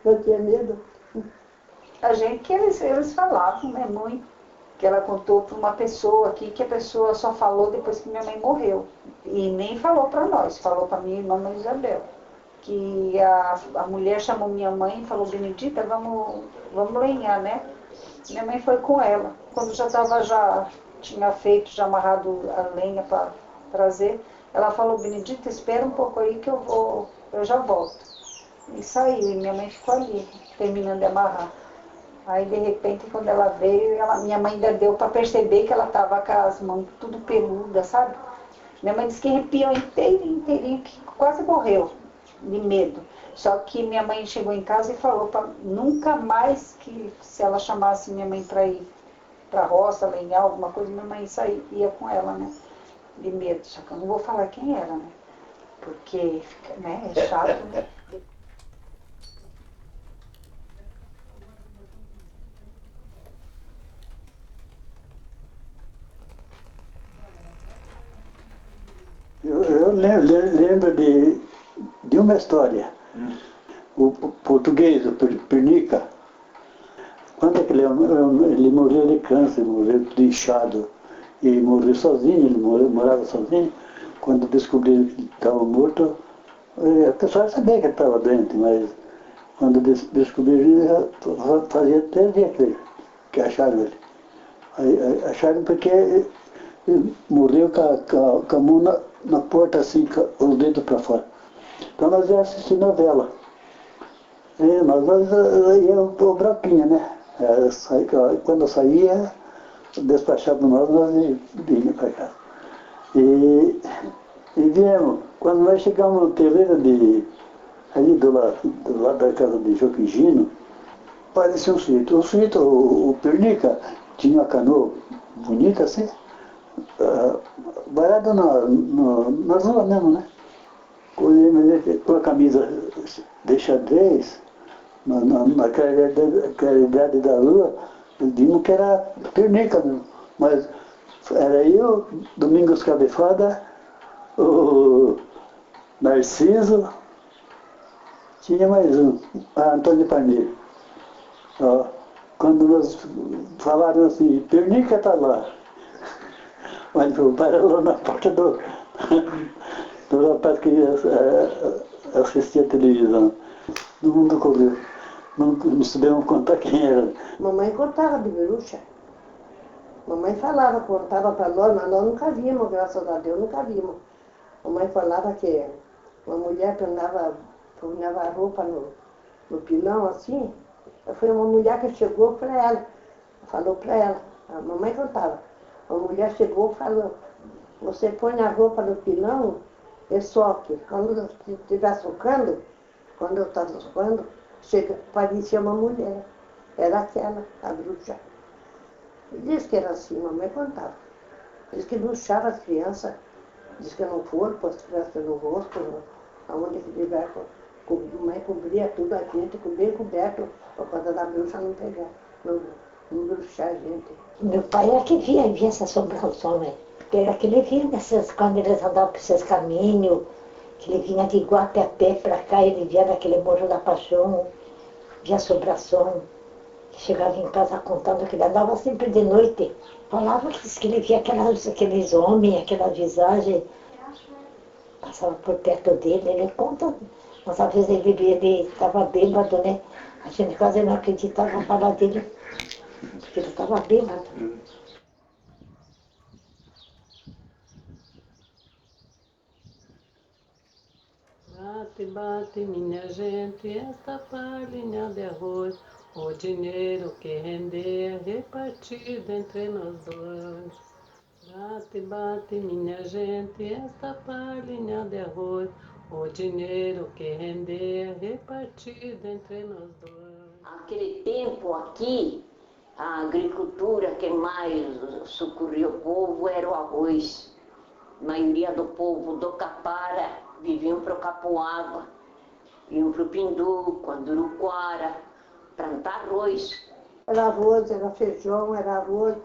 Eu tinha medo. A gente que eles falavam, né, muito, que ela contou para uma pessoa aqui, que a pessoa só falou depois que minha mãe morreu. E nem falou para nós, falou para minha irmã Maria Isabel. Que a mulher chamou minha mãe e falou, Benedita, vamos lenhar, né? Minha mãe foi com ela. Quando tinha feito, já amarrado a lenha para trazer, ela falou, Benedita, espera um pouco aí que eu já volto. E saiu, e minha mãe ficou ali, terminando de amarrar. Aí, de repente, quando ela veio, minha mãe ainda deu para perceber que ela estava com as mãos tudo peludas, sabe? Minha mãe disse que arrepiou inteirinho, que quase morreu de medo. Só que minha mãe chegou em casa e falou para nunca mais que se ela chamasse minha mãe para ir para a roça, lenhar, alguma coisa, minha mãe ia com ela, né? De medo. Só que eu não vou falar quem era, né? Porque, né, é chato, né? Eu lembro de uma história. O português, o Pernica, quando ele morreu de câncer, morreu de inchado, e morreu sozinho, ele morava sozinho. Quando descobriram que ele estava morto, a pessoa sabia que ele estava doente, mas quando descobriram, fazia 3 dias que acharam ele. Acharam porque ele morreu com a mão na porta, assim, com os dedos para fora. Então nós íamos assistir novela. E nós íamos para o Broquinha, né? Quando eu saía, despachava nós vinha para casa. E viemos. Quando nós chegamos no terreiro ali do lado da casa de Joaquim Gino, parecia um suíte. O Pernica tinha uma canoa bonita assim, varada nas ruas mesmo, né? Com a camisa de xadrez, na claridade da lua, vimos que era Pernica mesmo. Mas era eu, Domingos Cabefada, o Narciso, tinha mais um, Antônio Parneiro. Quando nós falaram assim, Pernica está lá. Mas o pai lá na porta do rapaz que assistia a televisão. Todo mundo correu. Não sabemos contar quem era. Mamãe contava de bruxa. Mamãe falava, contava para nós, mas nós nunca vimos, graças a Deus, nunca vimos. Mamãe falava que uma mulher punhava a roupa no pilão assim. Foi uma mulher que chegou para ela, falou para ela, a mamãe contava. A mulher chegou e falou, você põe a roupa no pilão e soque. Quando estiver socando, quando eu estava socando, parecia uma mulher. Era aquela, a bruxa. Diz que era assim, mamãe contava. Diz que bruxava as crianças, diz que não foram para as crianças no rosto, aonde que tiver, mãe cobria tudo, a gente bem coberto, por causa da bruxa não pegar, não bruxar a gente. Meu pai era que via essa assombração, né? Era que ele via quando eles andavam por esses caminhos, que ele vinha de Iguape a pé para cá, ele via naquele Morro da Paixão, via assombração. Chegava em casa contando que ele andava sempre de noite. Falava que ele via aqueles homens, aquela visagem. Passava por perto dele, ele conta. Mas às vezes ele estava bêbado, né? A gente quase não acreditava falar dele, porque ele estava bêbado. Bate, bate, minha gente, esta palhinha de arroz, o dinheiro que render é repartido entre nós dois. Bate, bate, minha gente, esta palhinha de arroz, o dinheiro que render é repartido entre nós dois. Naquele tempo aqui, a agricultura que mais socorria o povo era o arroz. A maioria do povo do Capara viviam para o Capoava, iam para o Pinduco, Anduruquara, plantar arroz. Era arroz, era feijão, era arroz.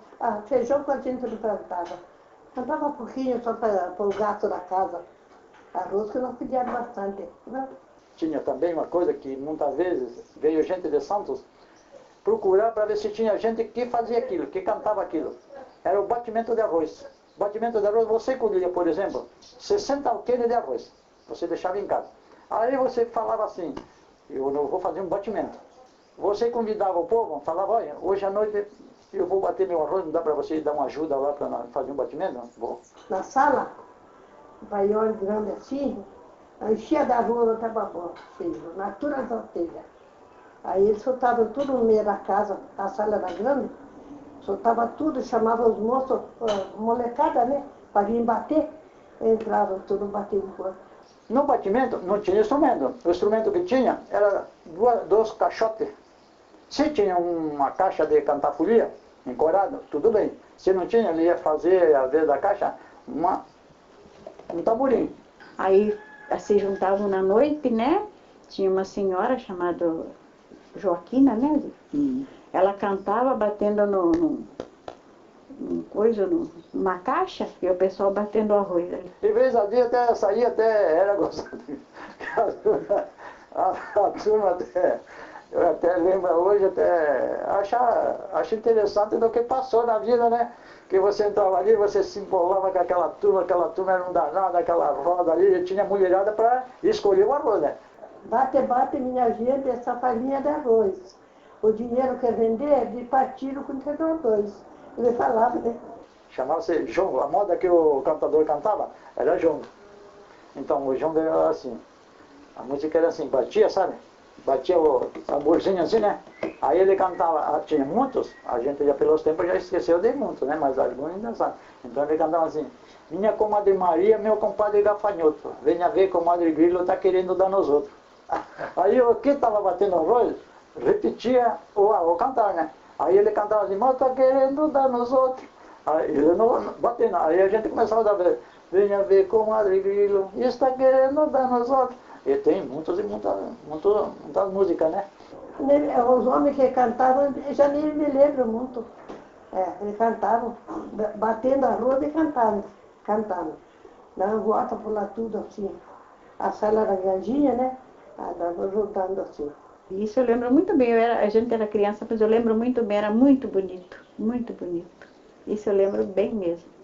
Feijão que a gente não plantava. Plantava pouquinho só para o gato da casa. Arroz que nós pedíamos bastante. Né? Tinha também uma coisa que muitas vezes veio gente de Santos procurar para ver se tinha gente que fazia aquilo, que cantava aquilo. Era o batimento de arroz. Batimento de arroz, você colhia, por exemplo, 60 alqueires de arroz. Você deixava em casa. Aí você falava assim, eu não vou fazer um batimento. Você convidava o povo, falava, olha, hoje à noite eu vou bater meu arroz, não dá para você dar uma ajuda lá para fazer um batimento? Vou. Na sala, um paiol grande assim, enchia da rua estava bom, na altura da telha. Aí eles soltavam tudo no meio da casa, a sala era grande, soltava tudo, chamavam os moços, molecada, né, para vir bater, entravam tudo batendo fora. No batimento não tinha instrumento. O instrumento que tinha era dois caixotes. Se tinha uma caixa de cantar folia, encorado, tudo bem. Se não tinha, ele ia fazer, às vezes, da caixa, um tamborim. Aí se juntavam na noite, né? Tinha uma senhora chamada Joaquina, né? Ela cantava batendo numa caixa e o pessoal batendo arroz ali. De vez a dia até saía, até era gostado. A turma até, eu até lembro hoje, até acho interessante do que passou na vida, né? Que você entrava ali, você se embolava com aquela turma era um danado, aquela roda ali, e tinha mulherada para escolher o arroz, né? Bate, bate, minha gente, essa farinha de arroz. O dinheiro que vender, de partido com dois. Ele falava, né? Chamava-se jongo. A moda que o cantador cantava era jongo. Então o jongo era assim. A música era assim, batia, sabe? Batia o tamborzinho assim, né? Aí ele cantava, tinha muitos, a gente já pelos tempos já esqueceu de muitos, né? Mas alguns ainda sabem. Então ele cantava assim, minha comadre Maria, meu compadre gafanhoto, venha ver comadre Grilo tá querendo dar nos outros. Aí o que estava batendo arroz, repetia o cantar, né? Aí ele cantava assim, mas tá querendo dar nos outros. Aí ele não batendo, aí a gente começava a dar, venha ver comadre Grilo, está querendo dar nos outros. E tem muitas músicas, né? Os homens que cantavam, eu já nem me lembro muito. Eles cantavam, batendo arroz e cantando. Dando volta por lá tudo assim. A sala era grandinha, né? Andava juntando assim. Isso eu lembro muito bem, a gente era criança, mas eu lembro muito bem, era muito bonito, muito bonito. Isso eu lembro bem mesmo.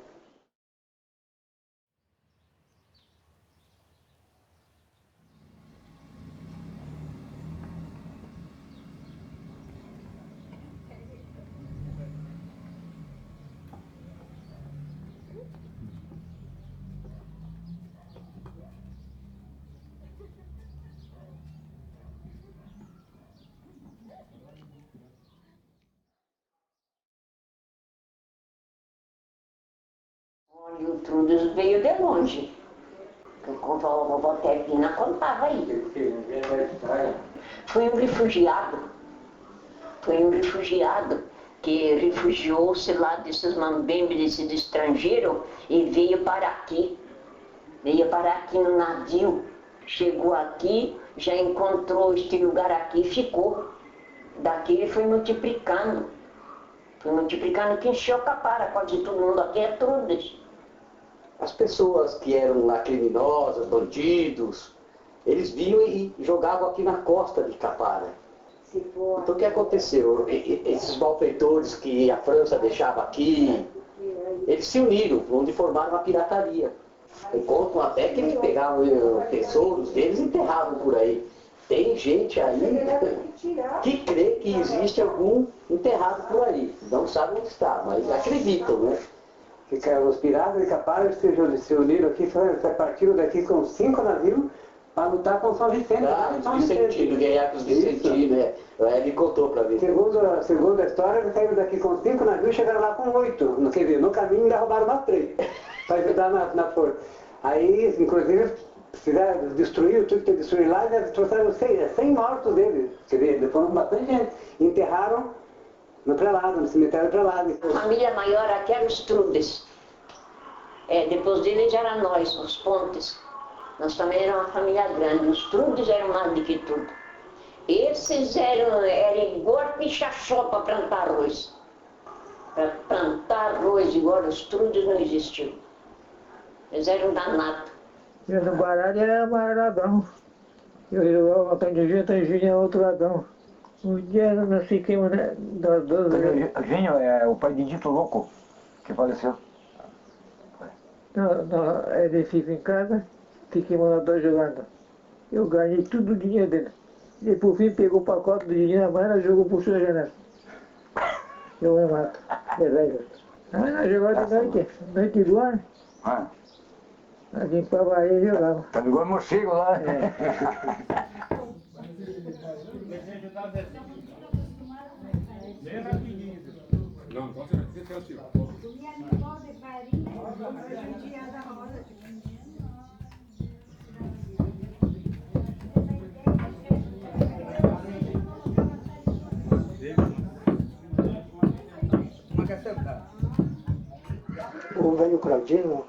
E o Trudes veio de longe. A vovó Tepina contava aí. Foi um refugiado que refugiou-se lá desses mambembes, desses estrangeiros, e veio para aqui no navio. Chegou aqui, já encontrou este lugar aqui e ficou. Daqui ele foi multiplicando, que encheu a capara, quase todo mundo aqui é Trudes. As pessoas que eram lá criminosas, bandidos, eles vinham e jogavam aqui na costa de Capara. Então o que aconteceu? Esses malfeitores que a França deixava aqui, eles se uniram, onde formaram uma pirataria. Contam até que eles pegavam tesouros deles e enterravam por aí. Tem gente aí que crê que existe algum enterrado por aí. Não sabe onde está, mas acreditam, né? Os piratas de Capara se uniram aqui, partiram daqui com 5 navios para lutar com São Vicente. Os vicentinos, ganhar com os vicentinos, né? Ele contou para mim. Segundo a história, eles saíram daqui com 5 navios e chegaram lá com 8. Quer dizer, no caminho ainda roubaram mais 3 para ajudar na força. Aí, inclusive, destruíram tudo que destruíram lá e trouxeram 100 mortos deles. Quer dizer, foram bastante gente. Enterraram no prelado, no cemitério prelado. A família maior aqui era os Trudes. Depois deles era nós, os Pontes. Nós também éramos uma família grande. Os Trudes eram mais do que tudo. Esses eram igual pichachó para plantar arroz. Para plantar arroz igual os Trudes não existiu. Eles eram danados. E no baralho era Maradão. E o Antônio de Gita é outro ladrão. Um dia nós ficamos, né? Gênio é o pai de Dito Louco, que faleceu. Ele fica em casa, ficamos nós dois jogando. Eu ganhei tudo o dinheiro dele. E por fim pegou o pacote do dinheiro na mão e jogou por cima da janela. Eu me mato. Beleza. Aí nós jogávamos de noite, noite do ano. Nós limpava aí e jogava. Tá igual morcego lá. Bem rapidinho. Não, então você vai ter que assistir. O velho Claudino,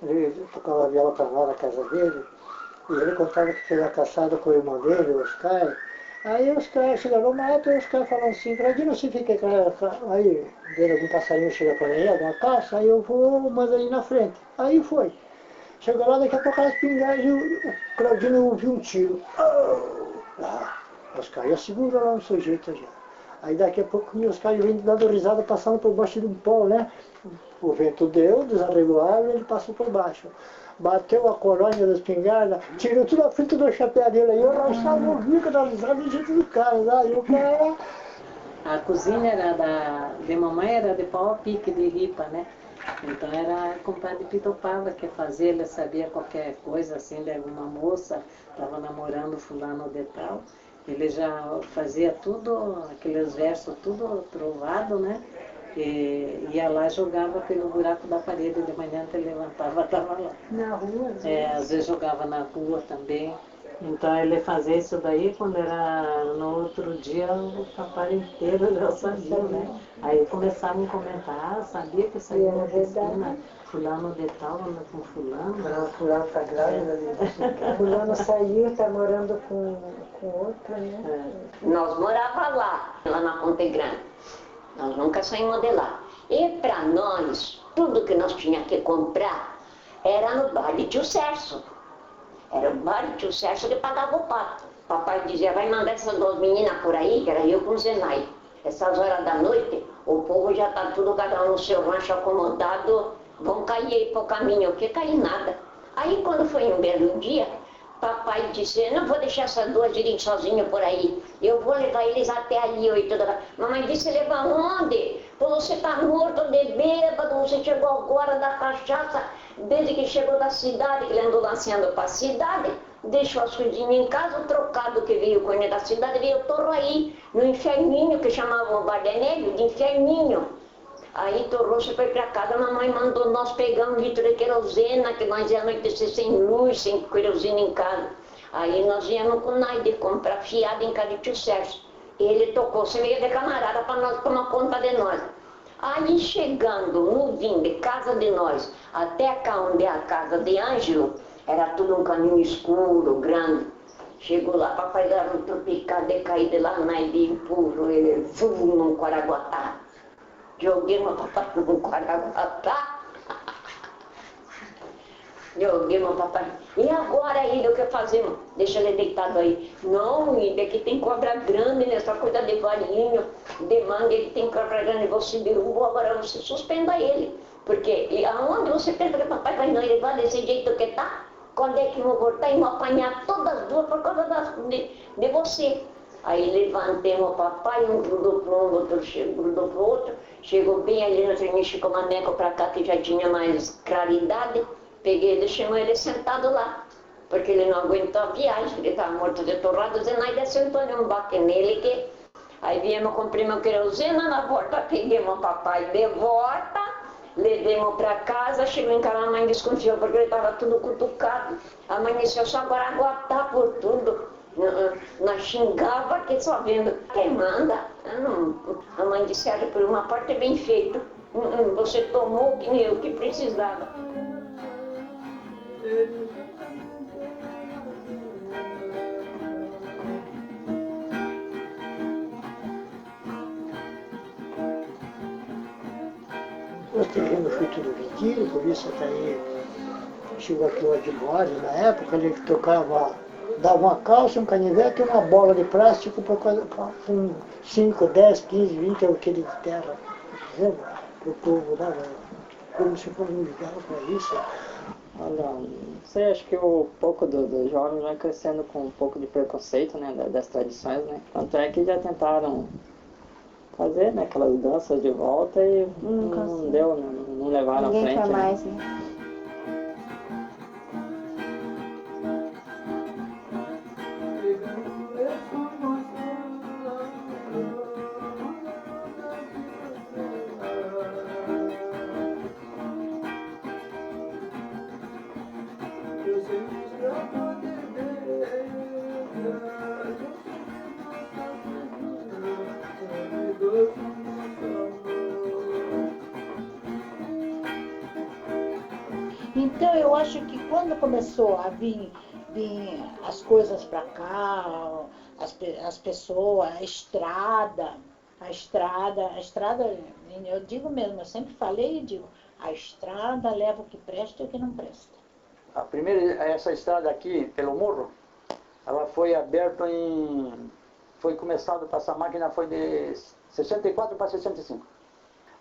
ele tocava viola para nós na casa dele, e ele contava que fez a caçada com o irmão dele, o Oscar. Aí os caras chegavam no mato e os caras falavam assim, Claudino, você fica aí, dele algum passarinho chega para aí, alguma caça, aí eu vou, manda ali na frente. Aí foi. Chegou lá, daqui a pouco as pingadas e o Claudino ouviu um tiro. Os caras seguraram lá no sujeito já. Aí daqui a pouco os caras vindo dando risada, passando por baixo de um pau, né? O vento deu, desarregou a árvore e ele passou por baixo. Bateu a coronha da espingarda, tirou tudo a frente do chapéu dele aí, eu rachava o bico da risada do jeito do cara, né? E o cara... A cozinha era de mamãe era de pau a pique, de ripa, né? Então era a compadre Pitopava que fazia, ele sabia qualquer coisa assim de alguma moça, estava namorando fulano de tal. Ele já fazia tudo, aqueles versos tudo trovado, né? E ia lá e jogava pelo buraco da parede, de manhã ele levantava, estava lá. Na rua? Às vezes jogava na rua também. Então ele fazia isso daí, quando era no outro dia o papai inteiro já sabia, né? Aí começavam a comentar, sabia que saiu na piscina, fulano de tal, anda com fulano. Fulano tá grávida, fulano saiu, tá morando com outra, né? Nós morávamos lá na Ponte Grande. Nós nunca saímos de lá. E para nós, tudo que nós tínhamos que comprar era no bar de Tio Sérgio. Era o bar de Tio Sérgio que pagava o pato. Papai dizia, vai mandar essas duas meninas por aí, que era eu com o Zenai. Essas horas da noite, o povo já está tudo cada um no seu rancho acomodado, vão cair aí pro caminho, que cair nada. Aí quando foi um belo dia, papai disse, não vou deixar essas duas irem sozinhas por aí, eu vou levar eles até ali. Mamãe disse, levar onde? Você está morto de bêbado, você chegou agora da cachaça, desde que chegou da cidade, que ele andou lançando para a cidade, deixou as coisinhas em casa, o trocado que veio com ele da cidade, veio torro aí, no inferninho, que chamavam o Bardenegro de inferninho. Aí torrou-se foi para casa, a mamãe mandou nós pegar 1 litro de querosena, que nós ia anoitecer sem luz, sem querosena em casa. Aí nós íamos com o Naide comprar fiado em casa de Tio Sérgio. Ele tocou-se meio de camarada para nós tomar conta de nós. Aí chegando no vinho de casa de nós, até cá onde é a casa de Ângelo, era tudo um caminho escuro, grande. Chegou lá, papai dava um tropicado de cair de lá, Naide empurrou ele, num Quaraguatá. Joguei meu papai no Quaraguatá. Joguei meu papai. E agora, Ida, o que fazemos? Deixa ele deitado aí. Não, Ida, aqui tem cobra grande nessa coisa de varinho, de manga, ele tem cobra grande, você derrubou, agora você suspenda ele. Porque aonde você pensa que papai vai não levar desse jeito que tá? Quando é que eu vou voltar e vou apanhar todas as duas por causa de você? Aí levantei o papai, um grudou para um, outro grudou para o outro, chegou bem ali no tremiche com o maneco para cá, que já tinha mais claridade, peguei ele, chamou ele sentado lá, porque ele não aguentou a viagem, ele estava morto de torrado, Zenaide sentou um baque nele, que aí viemos, comprei meu querosena, na volta peguei meu papai de volta, levemos para casa, chegou em casa, a mãe desconfiou, porque ele estava tudo cutucado, amanheceu só Quaraguatá por tudo. Nós xingava que só vendo quem manda. A mãe disse, olha, por uma parte é bem feito. Você tomou que eu que precisava. Os terrenos foi tudo vendido, por isso até aí chegou aqui o Adimório, na época ele tocava dava uma calça, um canivete e uma bola de plástico com 5, 10, 15, 20 alqueires de terra. Para o povo dava, como se convidava para isso. Olha, não sei, acho que o pouco dos jovens vai crescendo com um pouco de preconceito, né, das tradições, né. Tanto é que já tentaram fazer, né, aquelas danças de volta e não deu, não levaram à frente. Ninguém quer mais, né? Então eu acho que quando começou a vir as coisas para cá, as pessoas, a estrada, eu digo mesmo, eu sempre falei e digo, a estrada leva o que presta e o que não presta. A primeira, essa estrada aqui, pelo morro, ela foi aberta foi começado para essa máquina, foi de 64 para 65.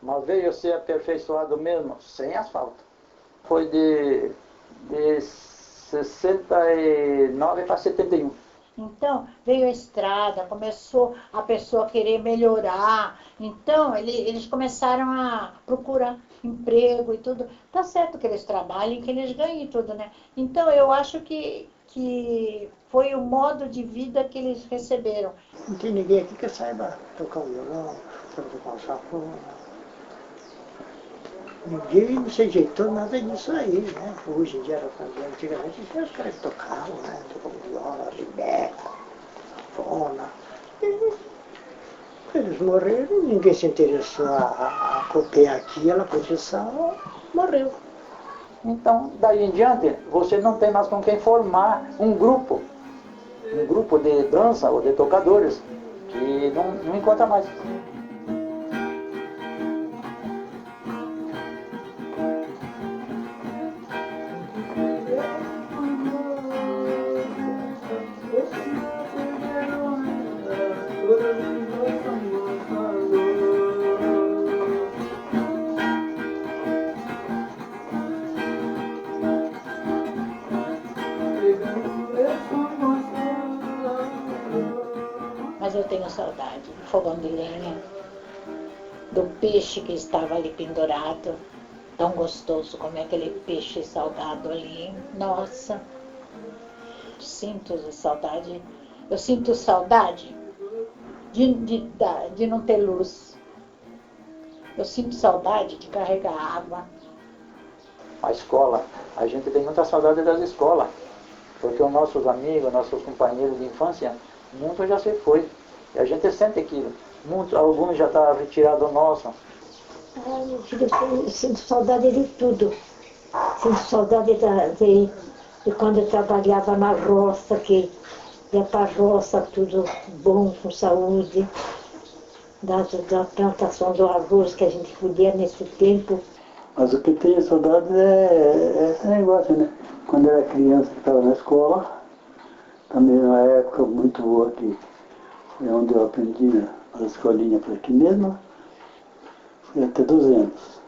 Mas veio ser aperfeiçoado mesmo, sem asfalto. Foi de 69 para 71. Então, veio a estrada, começou a pessoa querer melhorar. Então, eles começaram a procurar emprego e tudo. Tá certo que eles trabalhem, que eles ganhem tudo, né? Então, eu acho que foi o modo de vida que eles receberam. Não tem ninguém aqui que saiba tocar um violão, saiba tocar um sanfona. Ninguém se ajeitou nada disso aí, né? Hoje em dia, antigamente, tinha os caras que tocavam, né? Tocavam viola, ribeca, sanfona. Eles morreram, ninguém se interessou a copiar aquilo, a produção, morreu. Então, daí em diante, você não tem mais com quem formar um grupo de dança ou de tocadores, que não encontra mais. Mas eu tenho saudade do fogão de lenha, do peixe que estava ali pendurado, tão gostoso comer aquele peixe salgado ali. Nossa, sinto saudade. Eu sinto saudade de não ter luz. Eu sinto saudade de carregar água. A escola, a gente tem muita saudade das escolas, porque os nossos amigos, nossos companheiros de infância, muitos já se foi. E a gente sente aquilo. Alguns já estão retirados nosso. Meu filho, eu sinto saudade de tudo. Sinto saudade de quando eu trabalhava na roça, que ia para a roça, tudo bom, com saúde. Da plantação do arroz que a gente podia nesse tempo. Mas o que eu tenho saudade é esse negócio, né? Quando eu era criança, que estava na escola, também numa época muito boa aqui, foi onde eu aprendi as escolinhas por aqui mesmo, fui até 12 anos.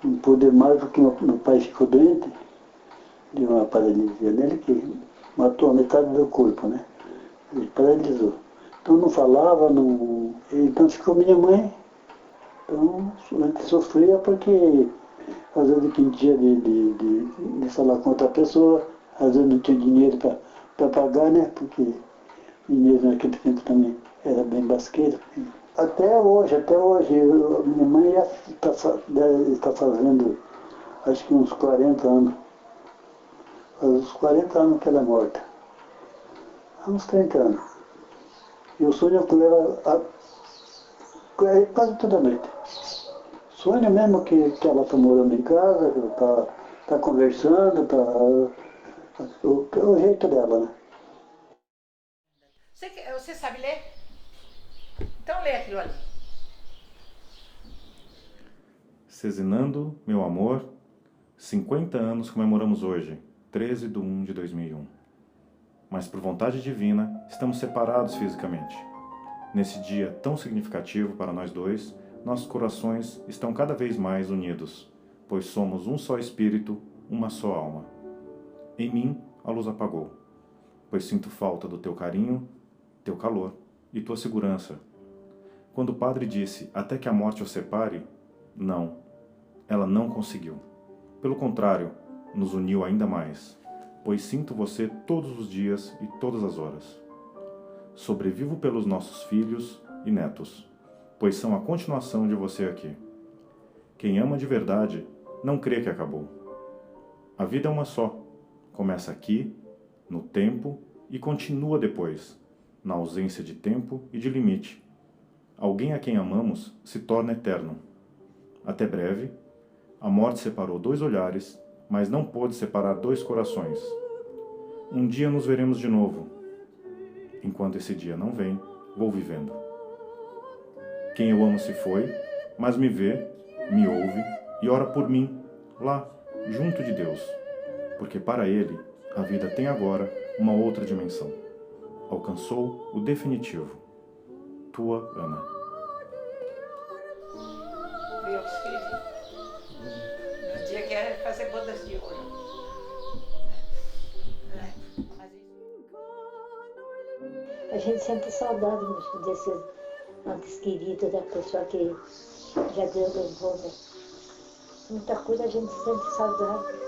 Não pude mais porque meu pai ficou doente, deu uma paralisia nele que matou a metade do corpo, né? Ele paralisou. Então não falava, então ficou minha mãe. Então a gente sofria porque às vezes dependia de falar com outra pessoa, às vezes não tinha dinheiro para pagar, né? Porque dinheiro naquele tempo também era bem basqueiro. Até hoje, minha mãe está fazendo acho que uns 40 anos. Faz uns 40 anos que ela é morta. Há uns 30 anos. E eu sonho com ela quase toda noite. Sonho mesmo que ela está morando em casa, que ela está conversando, o jeito dela, né? Você sabe ler? Então lê aquilo ali. Cezinando, meu amor, 50 anos comemoramos hoje, 13/1/2001. mas por vontade divina estamos separados fisicamente. Nesse dia tão significativo para nós dois, nossos corações estão cada vez mais unidos, pois somos um só espírito, uma só alma. Em mim a luz apagou, pois sinto falta do teu carinho, teu calor e tua segurança. Quando o padre disse, até que a morte os separe, não, ela não conseguiu. Pelo contrário, nos uniu ainda mais, pois sinto você todos os dias e todas as horas. Sobrevivo pelos nossos filhos e netos, pois são a continuação de você aqui. Quem ama de verdade não crê que acabou. A vida é uma só, começa aqui, no tempo, e continua depois, na ausência de tempo e de limite. Alguém a quem amamos se torna eterno. Até breve, a morte separou 2 olhares, mas não pôde separar 2 corações. Um dia nos veremos de novo. Enquanto esse dia não vem, vou vivendo. Quem eu amo se foi, mas me vê, me ouve e ora por mim, lá, junto de Deus. Porque para ele, a vida tem agora uma outra dimensão. Alcançou o definitivo. Tua Ana. Eu escrevi. No dia que era fazer bodas de ouro. A gente sente saudade desses antes queridos, da pessoa que já Deus levou, né? Muita coisa a gente sente saudade.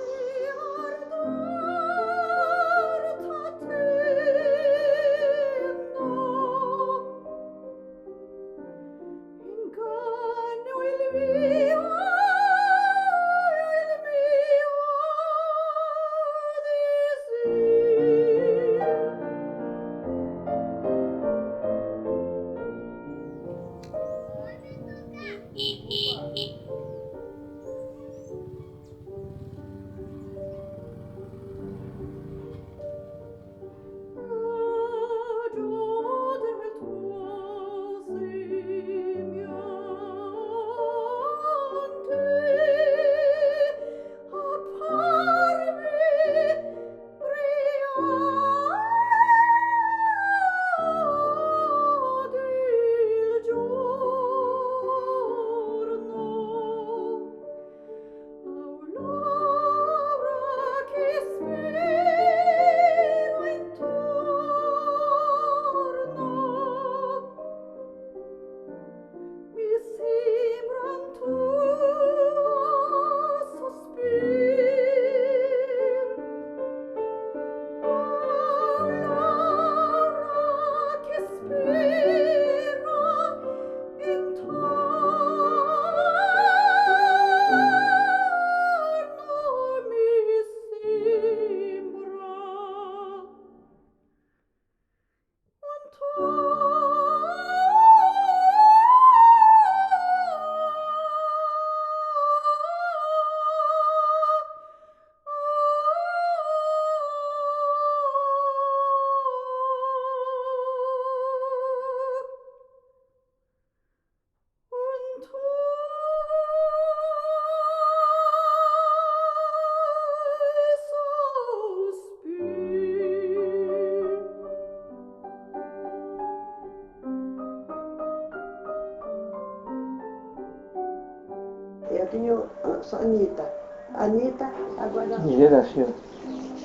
Eu tenho a Anitta. Anitta, agora... Ligeira Silva,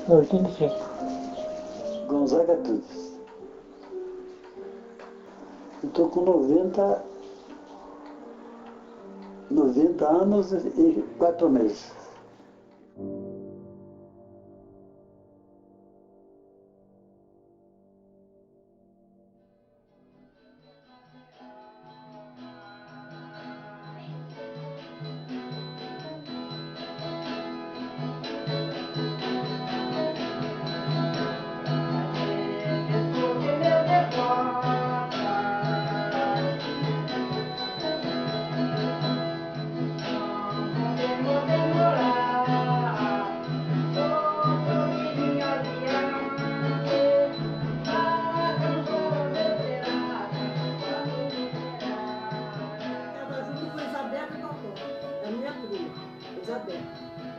85. Gonzaga tudo. Eu estou com 90 anos e 4 meses.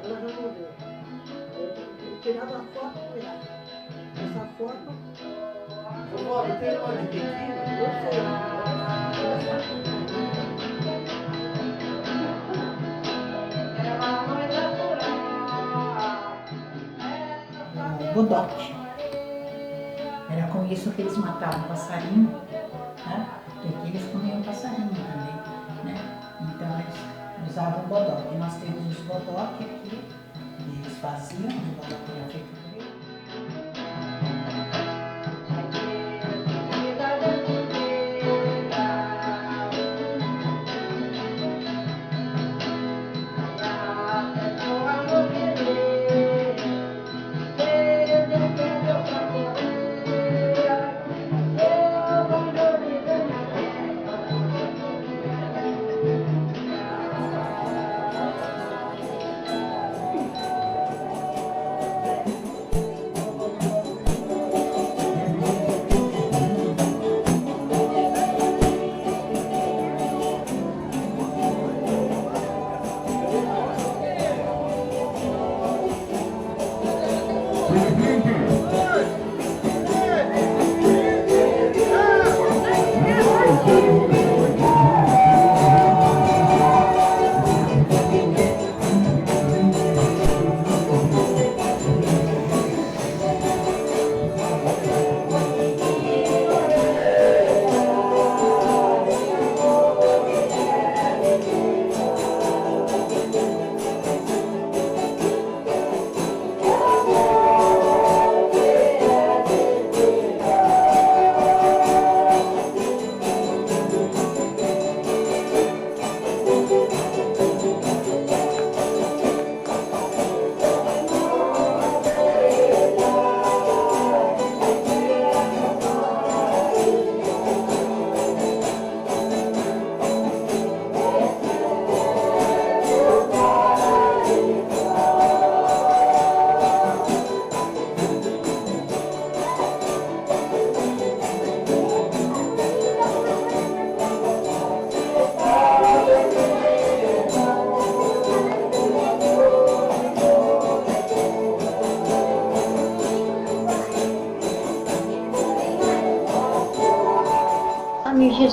Ela já morreu. Eu tirava foto com ela. Essa foto Bodoque. Era com isso que eles matavam passarinho, né? Porque aqui eles comiam passarinho também, né? Então eles usavam bodoque. Nós temos os bodoques aqui, eles faziam, o bodoque era feito por eles.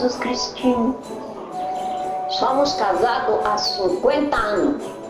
Jesus Cristinho. Somos casados há 50 anos.